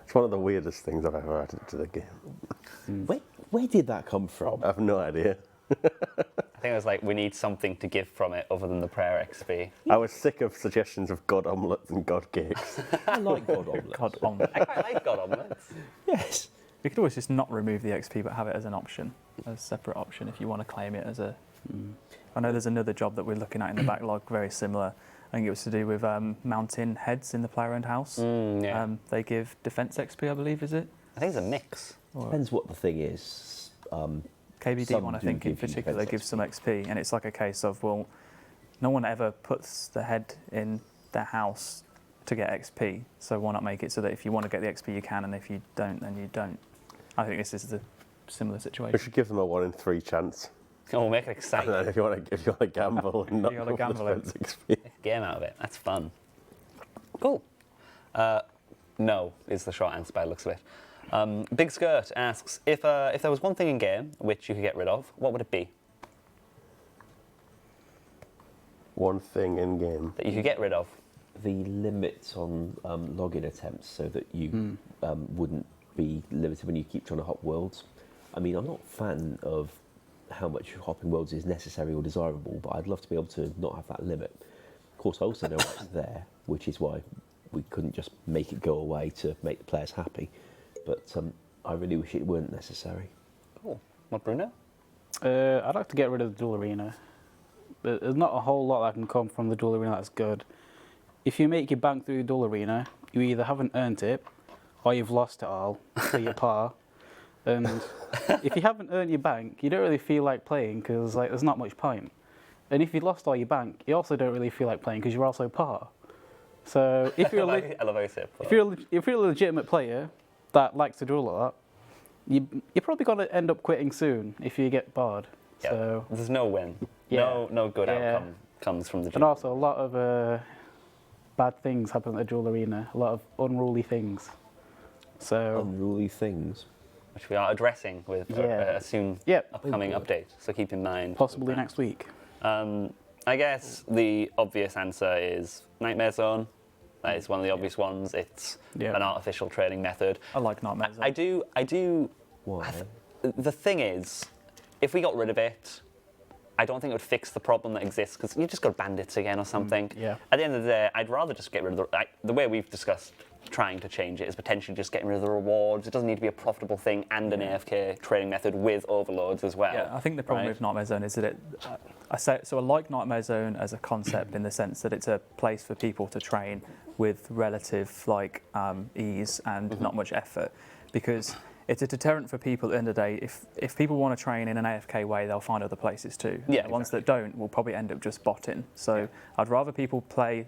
It's one of the weirdest things I've ever added to the game. Where did that come from? I have no idea. I think it was like, we need something to give from it other than the prayer XP. I was sick of suggestions of god omelettes and god cakes. I like god omelettes. God omelette. I quite like God Omelettes. Yes. We could always just not remove the XP, but have it as an option, as a separate option if you want to claim it as a. I know there's another job that we're looking at in the backlog, very similar. I think it was to do with mountain heads in the player-owned house. They give defense XP, I believe, is it? I think it's a mix. Depends what the thing is. KBD some one, I do think, in give you particular, defense gives some XP, and it's like a case of, well, no one ever puts the head in their house to get XP, so why not make it so that if you want to get the XP, you can, and if you don't, then you don't. I think this is the similar situation. We should give them a 1 in 3 chance. Oh, make it And exciting. then if you want to gamble and not You gotta go for the gamble it. spends XP. Game out of it. That's fun. Cool. No is the short answer by the looks of it. Big Skirt asks, if there was one thing in game which you could get rid of, what would it be? One thing in game. That you could get rid of? The limits on login attempts so that you wouldn't be limited when you keep trying to hop worlds. I mean, I'm not a fan of how much hopping worlds is necessary or desirable, but I'd love to be able to not have that limit. Of course, I also know it's there, which is why we couldn't just make it go away to make the players happy. But I really wish it weren't necessary. Cool. What, Bruno? I'd like to get rid of the dual arena. But there's not a whole lot that can come from the dual arena that's good. If you make your bank through the dual arena, you either haven't earned it, or you've lost it all, so you're par. And if you haven't earned your bank, you don't really feel like playing because like there's not much point. And if you lost all your bank, you also don't really feel like playing because you're also par. So if you're I love how you say it. if you're a legitimate player that likes to duel a lot, you're probably going to end up quitting soon if you get barred. Yeah. So There's no win. Yeah. No good Yeah. outcome comes from the and duel. also a lot of bad things happen at the duel arena. A lot of unruly things. So Unruly things. Which we are addressing with a soon Yep. upcoming update. So keep in mind. possibly next week. I guess the obvious answer is Nightmare Zone. That is one of the obvious ones. It's Yeah. an artificial training method. I like Nightmare Zone. I do. Why? The thing is, if we got rid of it, I don't think it would fix the problem that exists because you just got bandits again or something. yeah. At the end of the day, I'd rather just get rid of the way we've discussed trying to change it is potentially just getting rid of the rewards. It doesn't need to be a profitable thing and an AFK training method with overloads as well. Yeah, I think the problem right? with Nightmare Zone is that I like Nightmare Zone as a concept in the sense that it's a place for people to train with relative ease and not much effort, because it's a deterrent for people at the end of the day. If people want to train in an AFK way, they'll find other places too. Yeah, The ones that don't will probably end up just botting. So I'd rather people play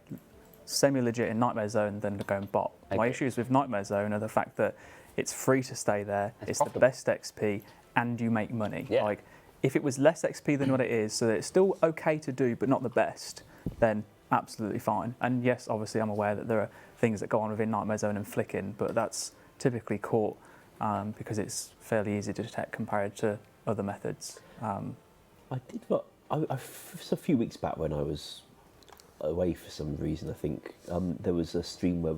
semi-legit in Nightmare Zone than to go and bot. My agree. issues with Nightmare Zone are the fact that it's free to stay there, it's the profitable. best XP, and you make money. Yeah. Like, if it was less XP than what it is, so that it's still okay to do, but not the best, then absolutely fine. And yes, obviously I'm aware that there are things that go on within Nightmare Zone and flicking, but that's typically caught because it's fairly easy to detect compared to other methods. I did what a few weeks back when I was away for some reason. I think there was a stream where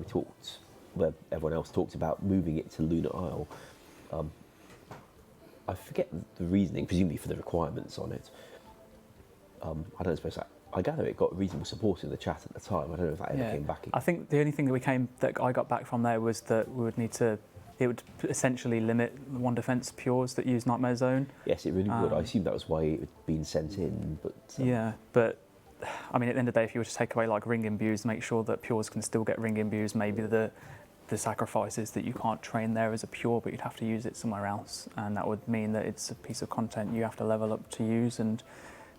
where everyone else talked about moving it to Lunar Isle. I forget the reasoning, presumably for the requirements on it. I don't suppose I gather it got reasonable support in the chat at the time. I don't know if that ever came back. I think the only thing that I got back from there was that we would need to. It would essentially limit the one defense pures that use Nightmare Zone. Yes, it really would. I assume that was why it had been sent in, but Yeah, but I mean, at the end of the day, if you were to take away like ring imbues, make sure that pures can still get ring imbues. Maybe the sacrifice is that you can't train there as a pure, but you'd have to use it somewhere else, and that would mean that it's a piece of content you have to level up to use, and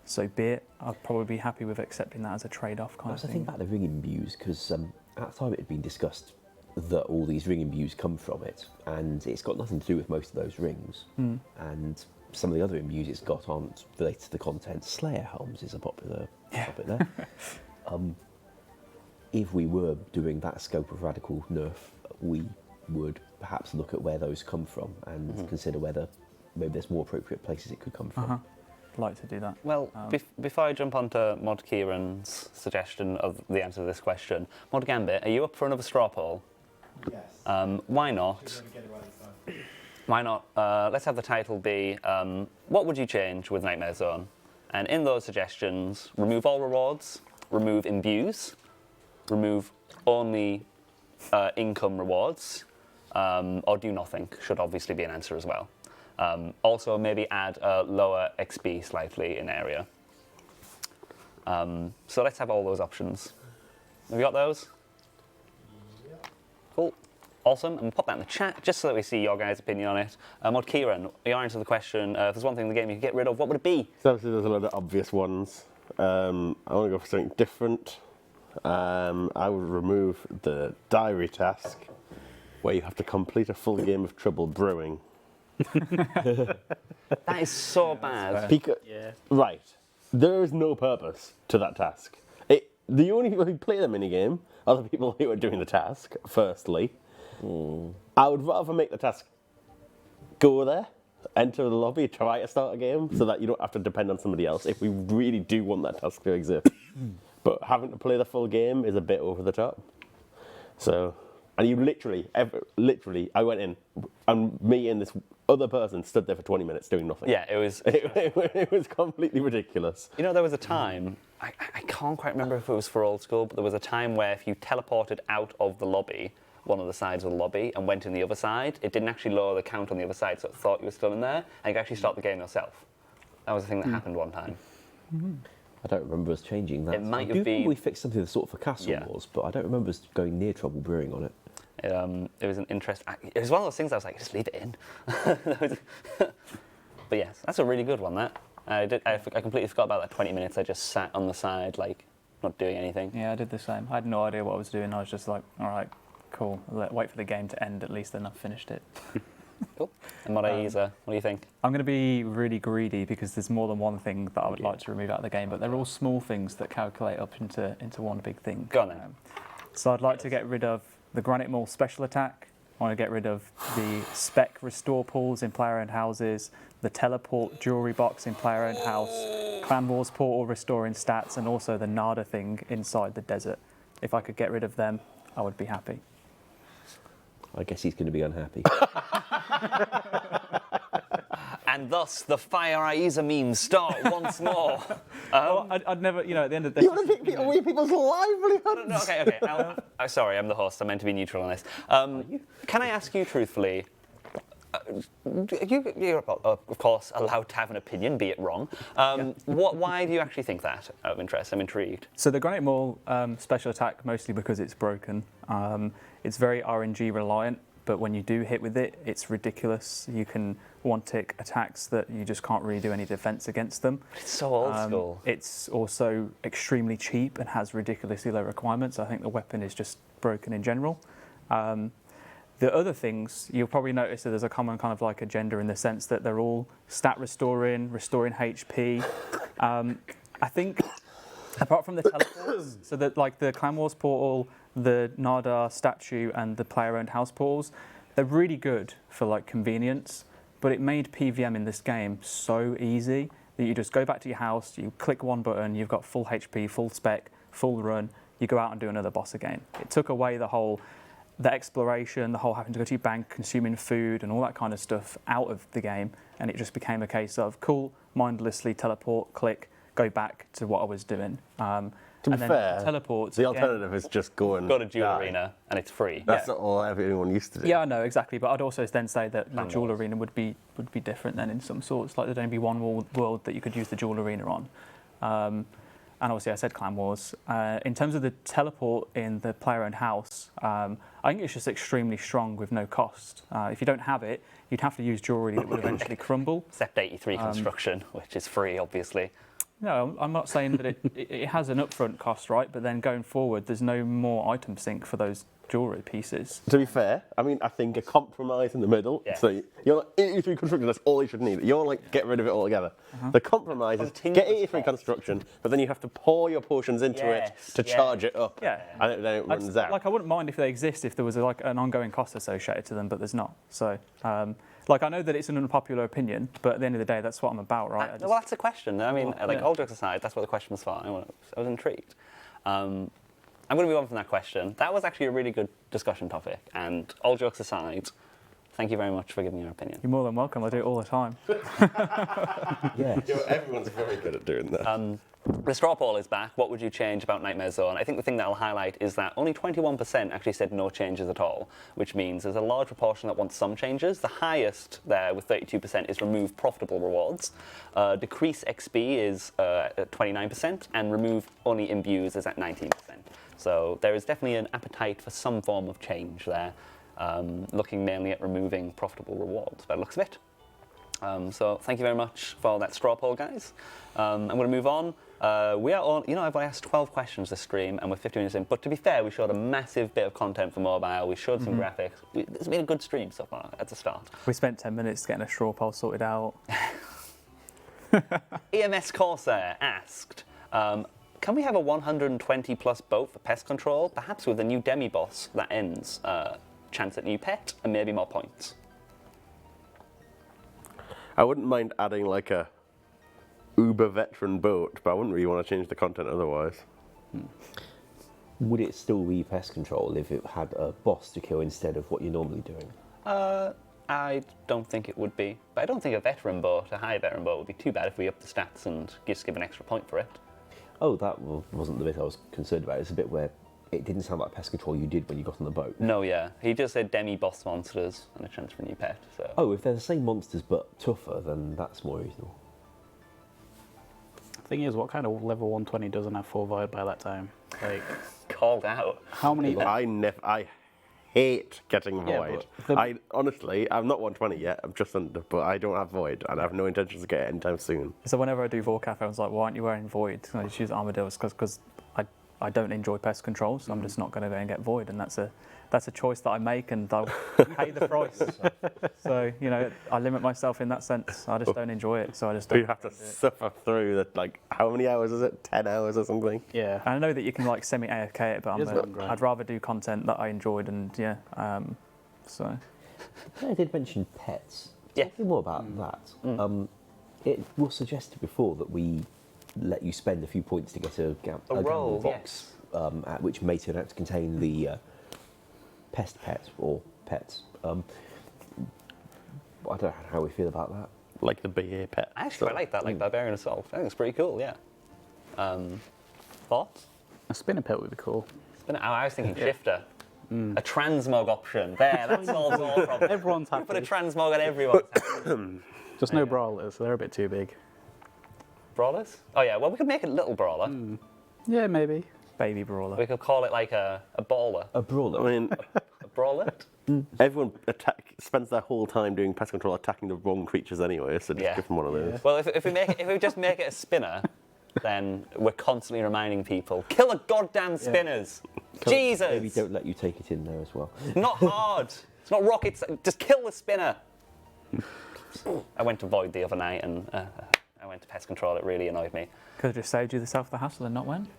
so be it. I'd probably be happy with accepting that as a trade-off kind That's of the thing. thing about the ring imbues, because at the time it had been discussed that all these ring imbues come from it, and it's got nothing to do with most of those rings. And some of the other imbues it's got aren't related to the content. Slayer helms is a popular topic there. If we were doing that scope of radical nerf, we would perhaps look at where those come from and consider whether maybe there's more appropriate places it could come from. I'd like to do that. Well, before I jump onto Mod Kieran's suggestion of the answer to this question, Mod Gambit, are you up for another straw poll? Yes. Why not? Why not? Let's have the title be, what would you change with Nightmare Zone? And in those suggestions, remove all rewards, remove imbues, remove only income rewards, or do nothing, should obviously be an answer as well. Also, maybe add lower XP slightly in area. So let's have all those options. Have you got those? Cool. Awesome. And we'll pop that in the chat just so that we see your guys' opinion on it. Mod Kieran, your answer to the question, if there's one thing in the game you could get rid of, what would it be? So obviously there's a lot of obvious ones. I want to go for something different. I would remove the diary task where you have to complete a full game of Trouble Brewing That is so bad. Yeah. Right. There is no purpose to that task. The only people who play the minigame are the people who are doing the task, firstly. I would rather make the task go there, enter the lobby, try to start a game, so that you don't have to depend on somebody else if we really do want that task to exist. But having to play the full game is a bit over the top. So, and you literally, I went in, and me and this other person stood there for 20 minutes doing nothing. Yeah, it was. It was completely ridiculous. You know, there was a time, I can't quite remember if it was for Old School, but there was a time where if you teleported out of the lobby, one of the sides of the lobby, and went in the other side, it didn't actually lower the count on the other side, so it thought you were still in there, and you could actually start the game yourself. That was a thing that happened one time. I don't remember us changing that. It might I have do think been- we fixed something sort of for Castle Yeah. Wars, but I don't remember us going near Trouble Brewing on it. It was an interest. It was one of those things I was like, just leave it in. But yes, that's a really good one. That I completely forgot about that 20 minutes. I just sat on the side, like not doing anything. Yeah, I did the same. I had no idea what I was doing. I was just like, all right, cool. Wait for the game to end at least, then I've finished it. Cool. And Modaiza, what do you think? I'm going to be really greedy because there's more than one thing that I would like to remove out of the game, but they're all small things that calculate up into one big thing. Go on then. So I'd like to get rid of the Granite Maul special attack. I want to get rid of the spec restore pools in player-owned houses, the teleport jewelry box in player-owned house, Clan Wars portal restoring stats, and also the Nada thing inside the desert. If I could get rid of them, I would be happy. I guess he's going to be unhappy. And thus the Fire Aiza memes start once more. Well, I'd never, at the end of the day. You want to take away people's livelihoods? No, okay. Sorry, I'm the host. I meant to be neutral on this. Can I ask you truthfully? You're of course allowed to have an opinion, be it wrong. Why do you actually think that? Out of interest, I'm intrigued. So the Granite Maul special attack, mostly because it's broken. It's very RNG reliant, but when you do hit with it, it's ridiculous. You can one-tick attacks that you just can't really do any defense against them. It's so old school. It's also extremely cheap and has ridiculously low requirements. I think the weapon is just broken in general. The other things, you'll probably notice that there's a common kind of like agenda in the sense that they're all stat restoring HP. I think, apart from the teleports, so that like the Clan Wars portal, the Nada statue, and the player-owned house portals, they're really good for like convenience, but it made PvM in this game so easy that you just go back to your house, you click one button, you've got full HP, full spec, full run, you go out and do another boss again. It took away the exploration, the whole having to go to your bank, consuming food and all that kind of stuff out of the game, and it just became a case of cool, mindlessly teleport, click, go back to what I was doing. To be fair, teleports. the again- alternative is just go and Go to Jewel die. Arena and it's free. That's not all everyone used to do. Yeah, I know exactly, but I'd also then say that the Jewel Arena would be different then in some sorts. Like there'd only be one world that you could use the Jewel Arena on. And obviously I said Clan Wars. In terms of the teleport in the player-owned house, I think it's just extremely strong with no cost. If you don't have it, you'd have to use jewelry that would eventually crumble. Except 83 construction, which is free, obviously. No, I'm not saying that it has an upfront cost, right? But then going forward, there's no more item sync for those jewelry pieces. To be fair, I mean, I think a compromise in the middle. Yeah. So you're like 83 construction, that's all you should need. You're like, get rid of it altogether. The compromise is Continuous get 83 construction, but then you have to pour your potions into it to charge it up. Yeah. And then it runs out. Like I wouldn't mind if they exist if there was like an ongoing cost associated to them, but there's not. So, like I know that it's an unpopular opinion, but at the end of the day, that's what I'm about, right? Well, that's a question. I mean, Well, like, yeah. all jokes aside, that's what the question was for. I was intrigued. I'm going to move on from that question. That was actually a really good discussion topic. And all jokes aside, thank you very much for giving your opinion. You're more than welcome. I do it all the time. Yeah. Everyone's very good at doing that. The straw poll is back. What would you change about Nightmare Zone? I think the thing that I'll highlight is that only 21% actually said no changes at all, which means there's a large proportion that wants some changes. The highest there, with 32%, is remove profitable rewards. Decrease XP is at 29%, and remove only imbues is at 19%. So there is definitely an appetite for some form of change there, looking mainly at removing profitable rewards by the looks of it. So thank you very much for that straw poll, guys. I'm going to move on. We are on, I've only asked 12 questions this stream and we're 50 minutes in, but to be fair, we showed a massive bit of content for mobile, we showed some graphics. It's been a good stream so far at the start. We spent 10 minutes getting a straw poll sorted out. EMS Corsair asked, can we have a 120 plus boat for pest control, perhaps with a new demi-boss that ends, chance at new pet, and maybe more points? I wouldn't mind adding like a uber veteran boat, but I wouldn't really want to change the content otherwise. Would it still be pest control if it had a boss to kill instead of what you're normally doing? I don't think it would be, but I don't think a veteran boat, a high veteran boat, would be too bad if we up the stats and just give an extra point for it. Oh, that wasn't the bit I was concerned about. It's a bit where it didn't sound like pest control you did when you got on the boat. No, yeah. He just said demi-boss monsters and a chance for a new pet. So. Oh, if they're the same monsters but tougher, then that's more reasonable. The thing is, what kind of level 120 doesn't have full void by that time? Like, called out. how many? I hate getting Yeah, void. but the- I honestly, I'm not 120 yet. I'm just under, but I don't have void, and I have no intentions to get it anytime soon. So whenever I do Vorkath, I was like, why aren't you wearing void? I just use armadillos because I don't enjoy pest control, so I'm just not going to go and get void, and that's a choice that I make, and I'll pay the price. So I limit myself in that sense. I just don't enjoy it, so I just don't. You have to suffer through that. Like, how many hours is it? 10 hours or something? Yeah. And I know that you can like semi-AFK it, but It is long grind. I'd rather do content that I enjoyed, and so. I did mention pets. Yeah. Talking more about that. It was suggested before that we let you spend a few points to get a roll, gamble box, which may turn out to contain the pest pet or pets. I don't know how we feel about that. Like the BA pet. I actually quite like that, like Barbarian Assault. I think it's pretty cool, yeah. Thoughts? A spinner pet would be cool. I was thinking Shifter. A transmog option. There, that solves all problems. Everyone's Put a happy. transmog on everyone's happy. Just no brawlers. They're a bit too big. Brawlers? Oh yeah, well we could make it a little brawler. Yeah, maybe. Baby brawler. We could call it like a baller. A brawler. I mean, A brawlet? everyone spends their whole time doing pest control attacking the wrong creatures anyway, so just Yeah. give them one of those. Well, if we just make it a spinner, then we're constantly reminding people, kill the goddamn spinners. Jesus! Maybe don't let you take it in there as well. Not hard. It's not rocket. Just kill the spinner. I went to Void the other night and I went to pest control. It really annoyed me. Could have just saved you the hassle and not went.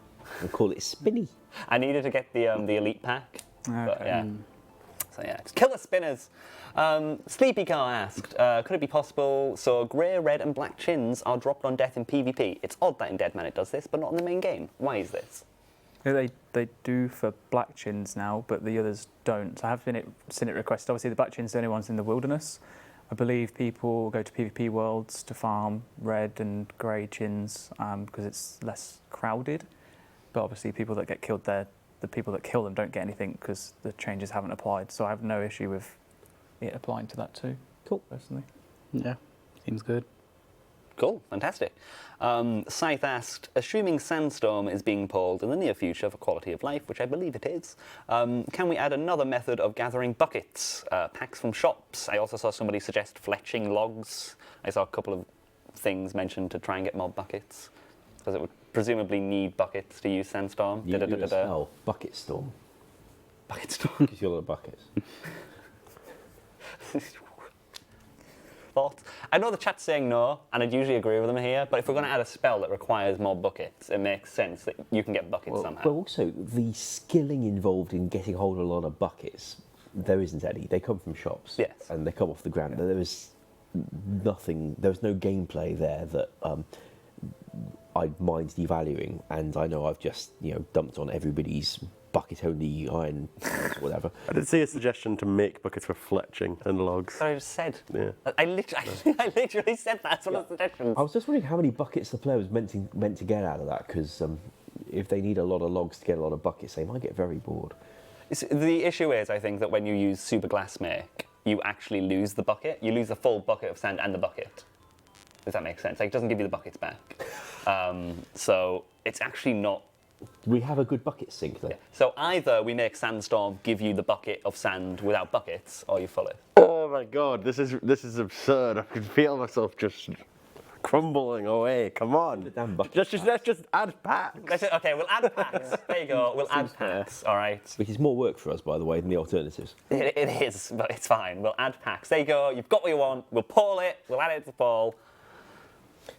We'll call it spinny. I needed to get the elite pack. But Okay. yeah. So yeah, just kill the spinners. Sleepy Car asked, could it be possible? So grey, red, and black chins are dropped on death in PvP. It's odd that in Dead Man it does this, but not in the main game. Why is this? Yeah, they do for black chins now, but the others don't. So I have seen it requested. Obviously, the black chins are the only ones in the wilderness. I believe people go to PvP worlds to farm red and grey chins because it's less crowded. But obviously, people that get killed there, the people that kill them don't get anything because the changes haven't applied. So I have no issue with it applying to that too. Cool. Personally. Yeah, seems good. Cool, fantastic. Scythe asked, assuming Sandstorm is being pulled in the near future for quality of life, which I believe it is, can we add another method of gathering buckets, packs from shops? I also saw somebody suggest fletching logs. I saw a couple of things mentioned to try and get more buckets, because it would presumably need buckets to use Sandstorm. You do a spell, Bucket Storm. Bucket Storm. Because you're a lot of buckets. Thoughts? I know the chat's saying no, and I'd usually agree with them here, but if we're going to add a spell that requires more buckets, it makes sense that you can get buckets somehow. Well, also, the skilling involved in getting hold of a lot of buckets, there isn't any. They come from shops. Yes. And they come off the ground. Yeah. There is nothing, there's no gameplay there that I'd mind devaluing, and I know I've just, dumped on everybody's bucket-only iron, whatever. I did see a suggestion to make buckets for fletching and logs. That's what I just said. Yeah. I literally said that. That's one of the suggestions. I was just wondering how many buckets the player was meant to get out of that, because if they need a lot of logs to get a lot of buckets, they might get very bored. The issue is, I think, that when you use Super Glass Make, you actually lose the bucket. You lose the full bucket of sand and the bucket. Does that make sense? Like, it doesn't give you the buckets back. So it's actually not... We have a good bucket sink, though. So either we make Sandstorm give you the bucket of sand without buckets, or you fill it. Or my god, this is absurd. I can feel myself just crumbling away. Come on. Damn bucket Let's just add packs. Okay, we'll add packs. There you go. We'll add packs. All right. Which is more work for us, by the way, than the alternatives. It is, but it's fine. We'll add packs. There you go. You've got what you want. We'll poll it. We'll add it to the poll.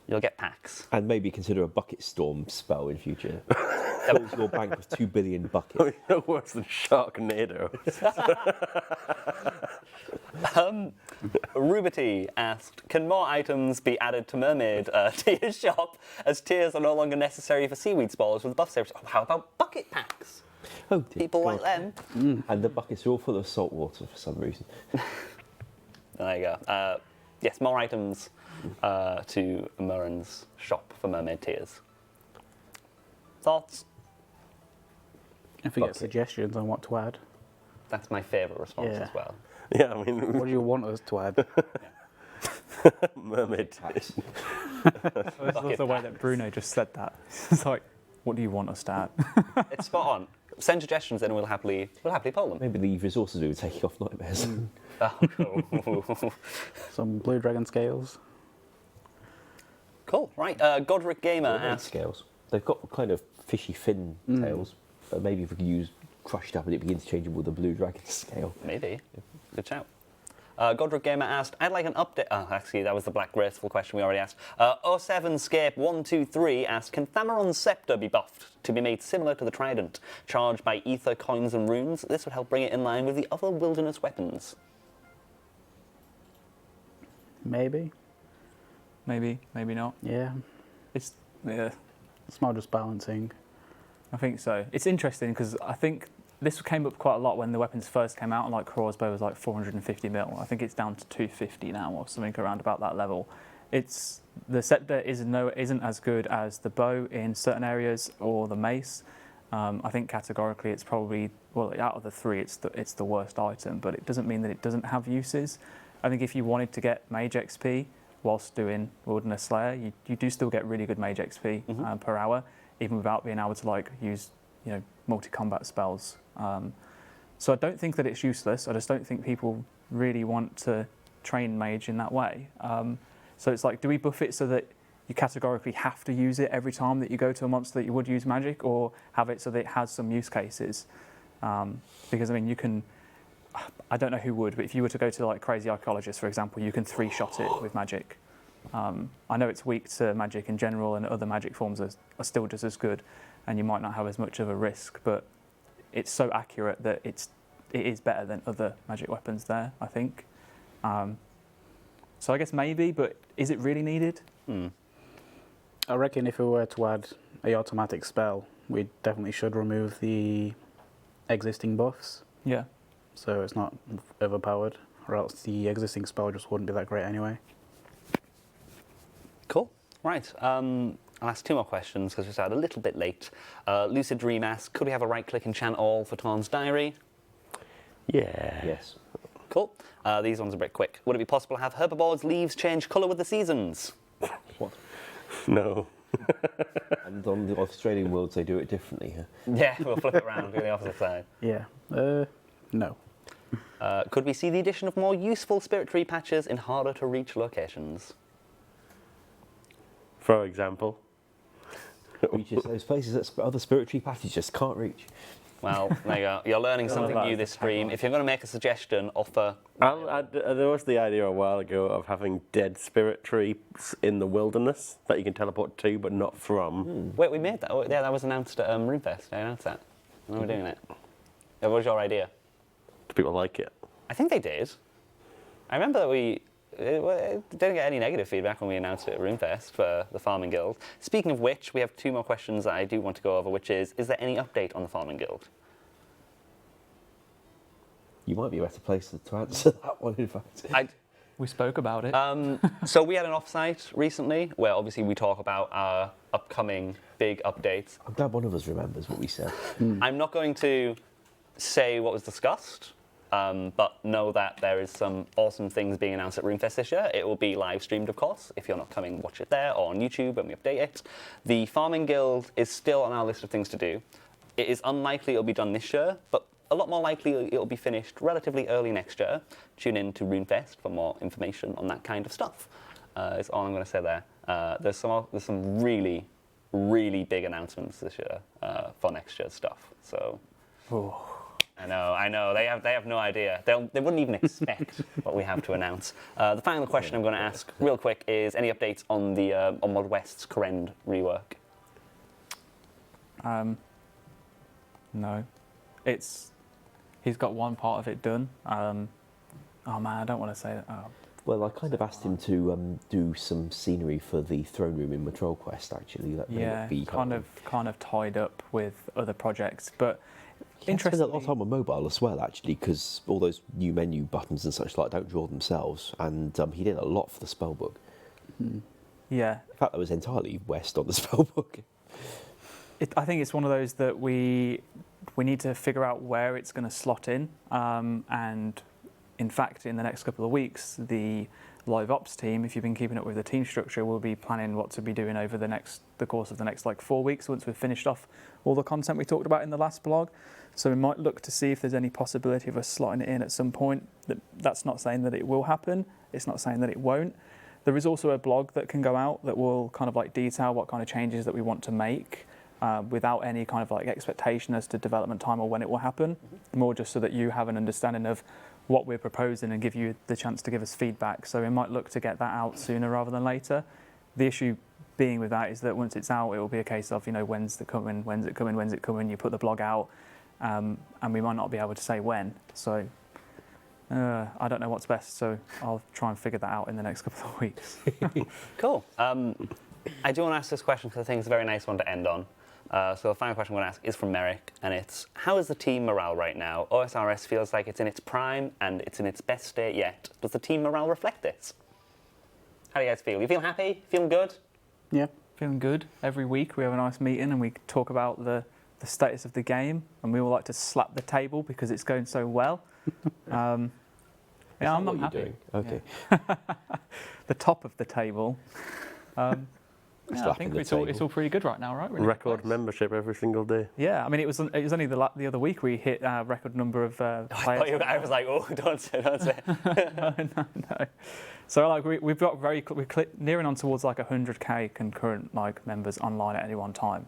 You'll get packs. And maybe consider a bucket storm spell in future. Fills your bank with 2 billion buckets. No worse than Sharknado. Ruberty asked, can more items be added to Mermaid tier's shop as tiers are no longer necessary for seaweed spawns with buff saves? Oh, how about bucket packs? Oh, dear People God. like them. And the buckets are all full of salt water for some reason. There you go. Yes, more items to Murren's shop for Mermaid tiers. Thoughts? If you get suggestions on what to add, That's my favourite response Yeah. as well. Yeah, I mean, what do you want us to add? Mermaid. This was the way that Bruno just said that. It's like, what do you want us to add? It's spot on. Send suggestions and we'll happily poll them. Maybe the resources we were taking off nightmares. Oh, cool. Some blue dragon scales. Cool. Right. Godric Gamer Mermaid asked. scales. They've got kind of fishy fin tails. Maybe if we could use crushed up and it be interchangeable with the blue dragon scale. Maybe. Good shout. Godric Gamer asked, I'd like an update. Oh, actually, that was the Black Graceful question we already asked. osrs.game asked, can Thameron's Scepter be buffed to be made similar to the Trident, charged by ether, coins, and runes? This would help bring it in line with the other wilderness weapons. Maybe. Maybe, maybe not. Yeah. Yeah, It's more just balancing. I think so. It's interesting because I think this came up quite a lot when the weapons first came out, and like crossbow was like 450 mil. I think it's down to 250 now, or something around about that level. The scepter isn't as good as the bow in certain areas or the mace. I think categorically it's probably, well, out of the three, it's the worst item, but it doesn't mean that it doesn't have uses. I think if you wanted to get mage XP whilst doing Wilderness Slayer, you do still get really good mage XP per hour, even without being able to like use multi-combat spells. So I don't think that it's useless. I just don't think people really want to train mage in that way. So it's like, do we buff it so that you categorically have to use it every time that you go to a monster that you would use magic, or have it so that it has some use cases? Because I mean, you can, I don't know who would, but if you were to go to like Crazy Archaeologist, for example, you can 3-shot it with magic. I know it's weak to magic in general, and other magic forms are still just as good, and you might not have as much of a risk, but it's so accurate that it is better than other magic weapons there, I think. So I guess maybe, but is it really needed? I reckon if we were to add a automatic spell, we definitely should remove the existing buffs, Yeah. so it's not overpowered, or else the existing spell just wouldn't be that great anyway. Cool. Right. I'll ask 2 more questions because we started a little bit late. Lucid Dream asks, could we have a right-click enchant all for Torn's Diary? Yeah. Yes. Cool. These ones are a bit quick. Would it be possible to have herbiboard's leaves change colour with the seasons? What? No. And on the Australian worlds, they do it differently. Huh? Yeah, we'll flip it around, do the opposite side. Yeah. No. Could we see the addition of more useful spirit tree patches in harder to reach locations? For example. Reaches those places that other spiritual patches just can't reach. Well, there you go. You're learning something that new as this a stream. tagline. If you're going to make a suggestion, offer. There was the idea a while ago of having dead spirit trees in the wilderness that you can teleport to but not from. Wait, we made that. Oh, yeah, that was announced at RuneFest. I announced that. When we're doing it. What was your idea? Do people like it? I think they did. I remember that we didn't get any negative feedback when we announced it at RuneFest for the Farming Guild. Speaking of which, we have 2 more questions that I do want to go over, which is there any update on the Farming Guild? You might be a better place to answer that one, in fact. We spoke about it. So we had an offsite recently where obviously we talk about our upcoming big updates. I'm glad one of us remembers what we said. I'm not going to say what was discussed, but know that there is some awesome things being announced at RuneFest this year. It will be live streamed, of course. If you're not coming, watch it there or on YouTube when we update it. The Farming Guild is still on our list of things to do. It is unlikely it'll be done this year, but a lot more likely it'll be finished relatively early next year. Tune in to RuneFest for more information on that kind of stuff. Is all I'm going to say there. There's some really, really big announcements this year for next year's stuff. So, I know. They have no idea. They wouldn't even expect what we have to announce. The final question I'm going to ask, real quick, is any updates on the on Mod West's Corrend rework? No, he's got one part of it done. Oh man, I don't want to say that. Oh. Well, I kind of asked him to do some scenery for the throne room in Patrol Quest. Actually, that may not be kind of tied up with other projects, but interesting. A lot of time on mobile as well, actually, because all those new menu buttons and such like don't draw themselves, and he did a lot for the spellbook. Yeah, in fact, that was entirely West on the spellbook. I think it's one of those that we need to figure out where it's going to slot in, and in fact, in the next couple of weeks, the live ops team, if you've been keeping up with the team structure, will be planning what to be doing over the course of the next 4 weeks once we've finished off all the content we talked about in the last blog. So we might look to see if there's any possibility of us slotting it in at some point. That's not saying that it will happen. It's not saying that it won't. There is also a blog that can go out that will kind of detail what kind of changes that we want to make without any kind of expectation as to development time or when it will happen. More just so that you have an understanding of what we're proposing and give you the chance to give us feedback. So we might look to get that out sooner rather than later. The issue being with that is that once it's out, it will be a case of, when's it coming, you put the blog out, and we might not be able to say when. So I don't know what's best, so I'll try and figure that out in the next couple of weeks. Cool. I do want to ask this question because I think it's a very nice one to end on. So the final question I'm going to ask is from Merrick, and it's, how is the team morale right now? OSRS feels like it's in its prime and it's in its best state yet. Does the team morale reflect this? How do you guys feel? You feel happy? Feeling good? Yeah, feeling good. Every week we have a nice meeting and we talk about the status of the game, and we all like to slap the table because it's going so well. I'm happy. Doing? Okay. Yeah. The top of the table. I think it's all pretty good right now, right? Record membership every single day. Yeah, I mean, it was only the other week we hit a record number of players. I was like, oh, don't say. No. So we've got we're nearing on towards 100k concurrent members online at any one time,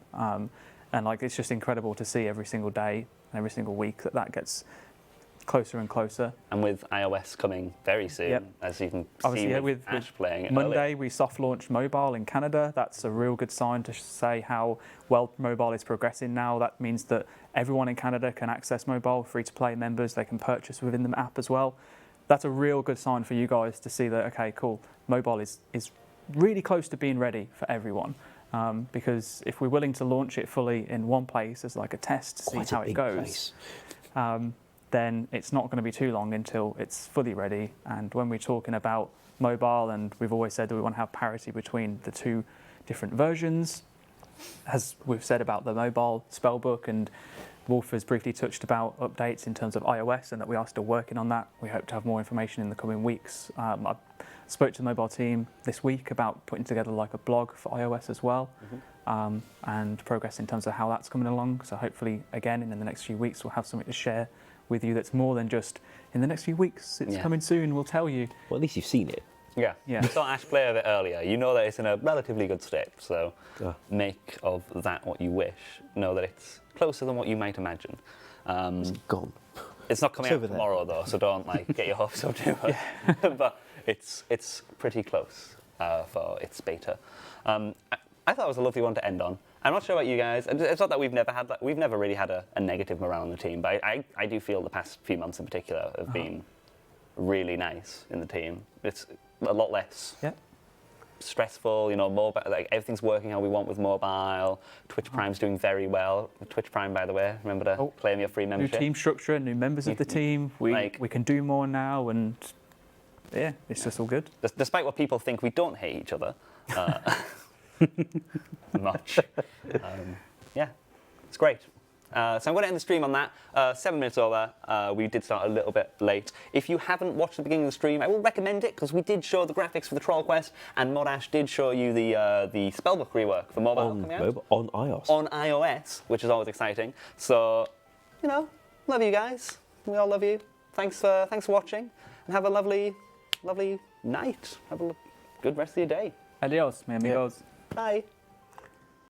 and it's just incredible to see every single day, every single week that gets closer and closer. And with iOS coming very soon, as you can see with Ash playing it Monday, early. we soft launched mobile in Canada. That's a real good sign to say how well mobile is progressing now. That means that everyone in Canada can access mobile, free-to-play members. They can purchase within the app as well. That's a real good sign for you guys to see that, okay, cool, mobile is really close to being ready for everyone. Because if we're willing to launch it fully in one place as a test to see how it goes, then it's not going to be too long until it's fully ready. And when we're talking about mobile, and we've always said that we want to have parity between the two different versions, as we've said about the mobile spellbook, and Wolf has briefly touched about updates in terms of iOS and that we are still working on that. We hope to have more information in the coming weeks. I spoke to the mobile team this week about putting together a blog for iOS as well, and progress in terms of how that's coming along. So hopefully, again, in the next few weeks, we'll have something to share with you that's more than just in the next few weeks, it's coming soon, we'll tell you. Well, at least you've seen it. Yeah. You saw Ash play a bit earlier. You know that it's in a relatively good state, so make of that what you wish. Know that it's closer than what you might imagine. It's gone. It's not coming out tomorrow, though, so don't get your hopes up too much. But it's pretty close for its beta. I thought it was a lovely one to end on. I'm not sure about you guys. It's not that we've never really had a negative morale on the team, but I do feel the past few months in particular have been really nice in the team. It's a lot less stressful, mobile, everything's working how we want with mobile. Twitch Prime's doing very well. Twitch Prime, by the way, remember to claim your free membership. New team structure, new members of the team. We can do more now, and it's just all good. Despite what people think, we don't hate each other. Much. It's great. So I'm going to end the stream on that. 7 minutes over. We did start a little bit late. If you haven't watched the beginning of the stream, I will recommend it because we did show the graphics for the Troll Quest, and Mod Ash did show you the Spellbook rework for mobile coming out. On iOS. On iOS, which is always exciting. So, love you guys. We all love you. Thanks for watching, and have a lovely night. Have a good rest of your day. Adios, mi amigos. Bye.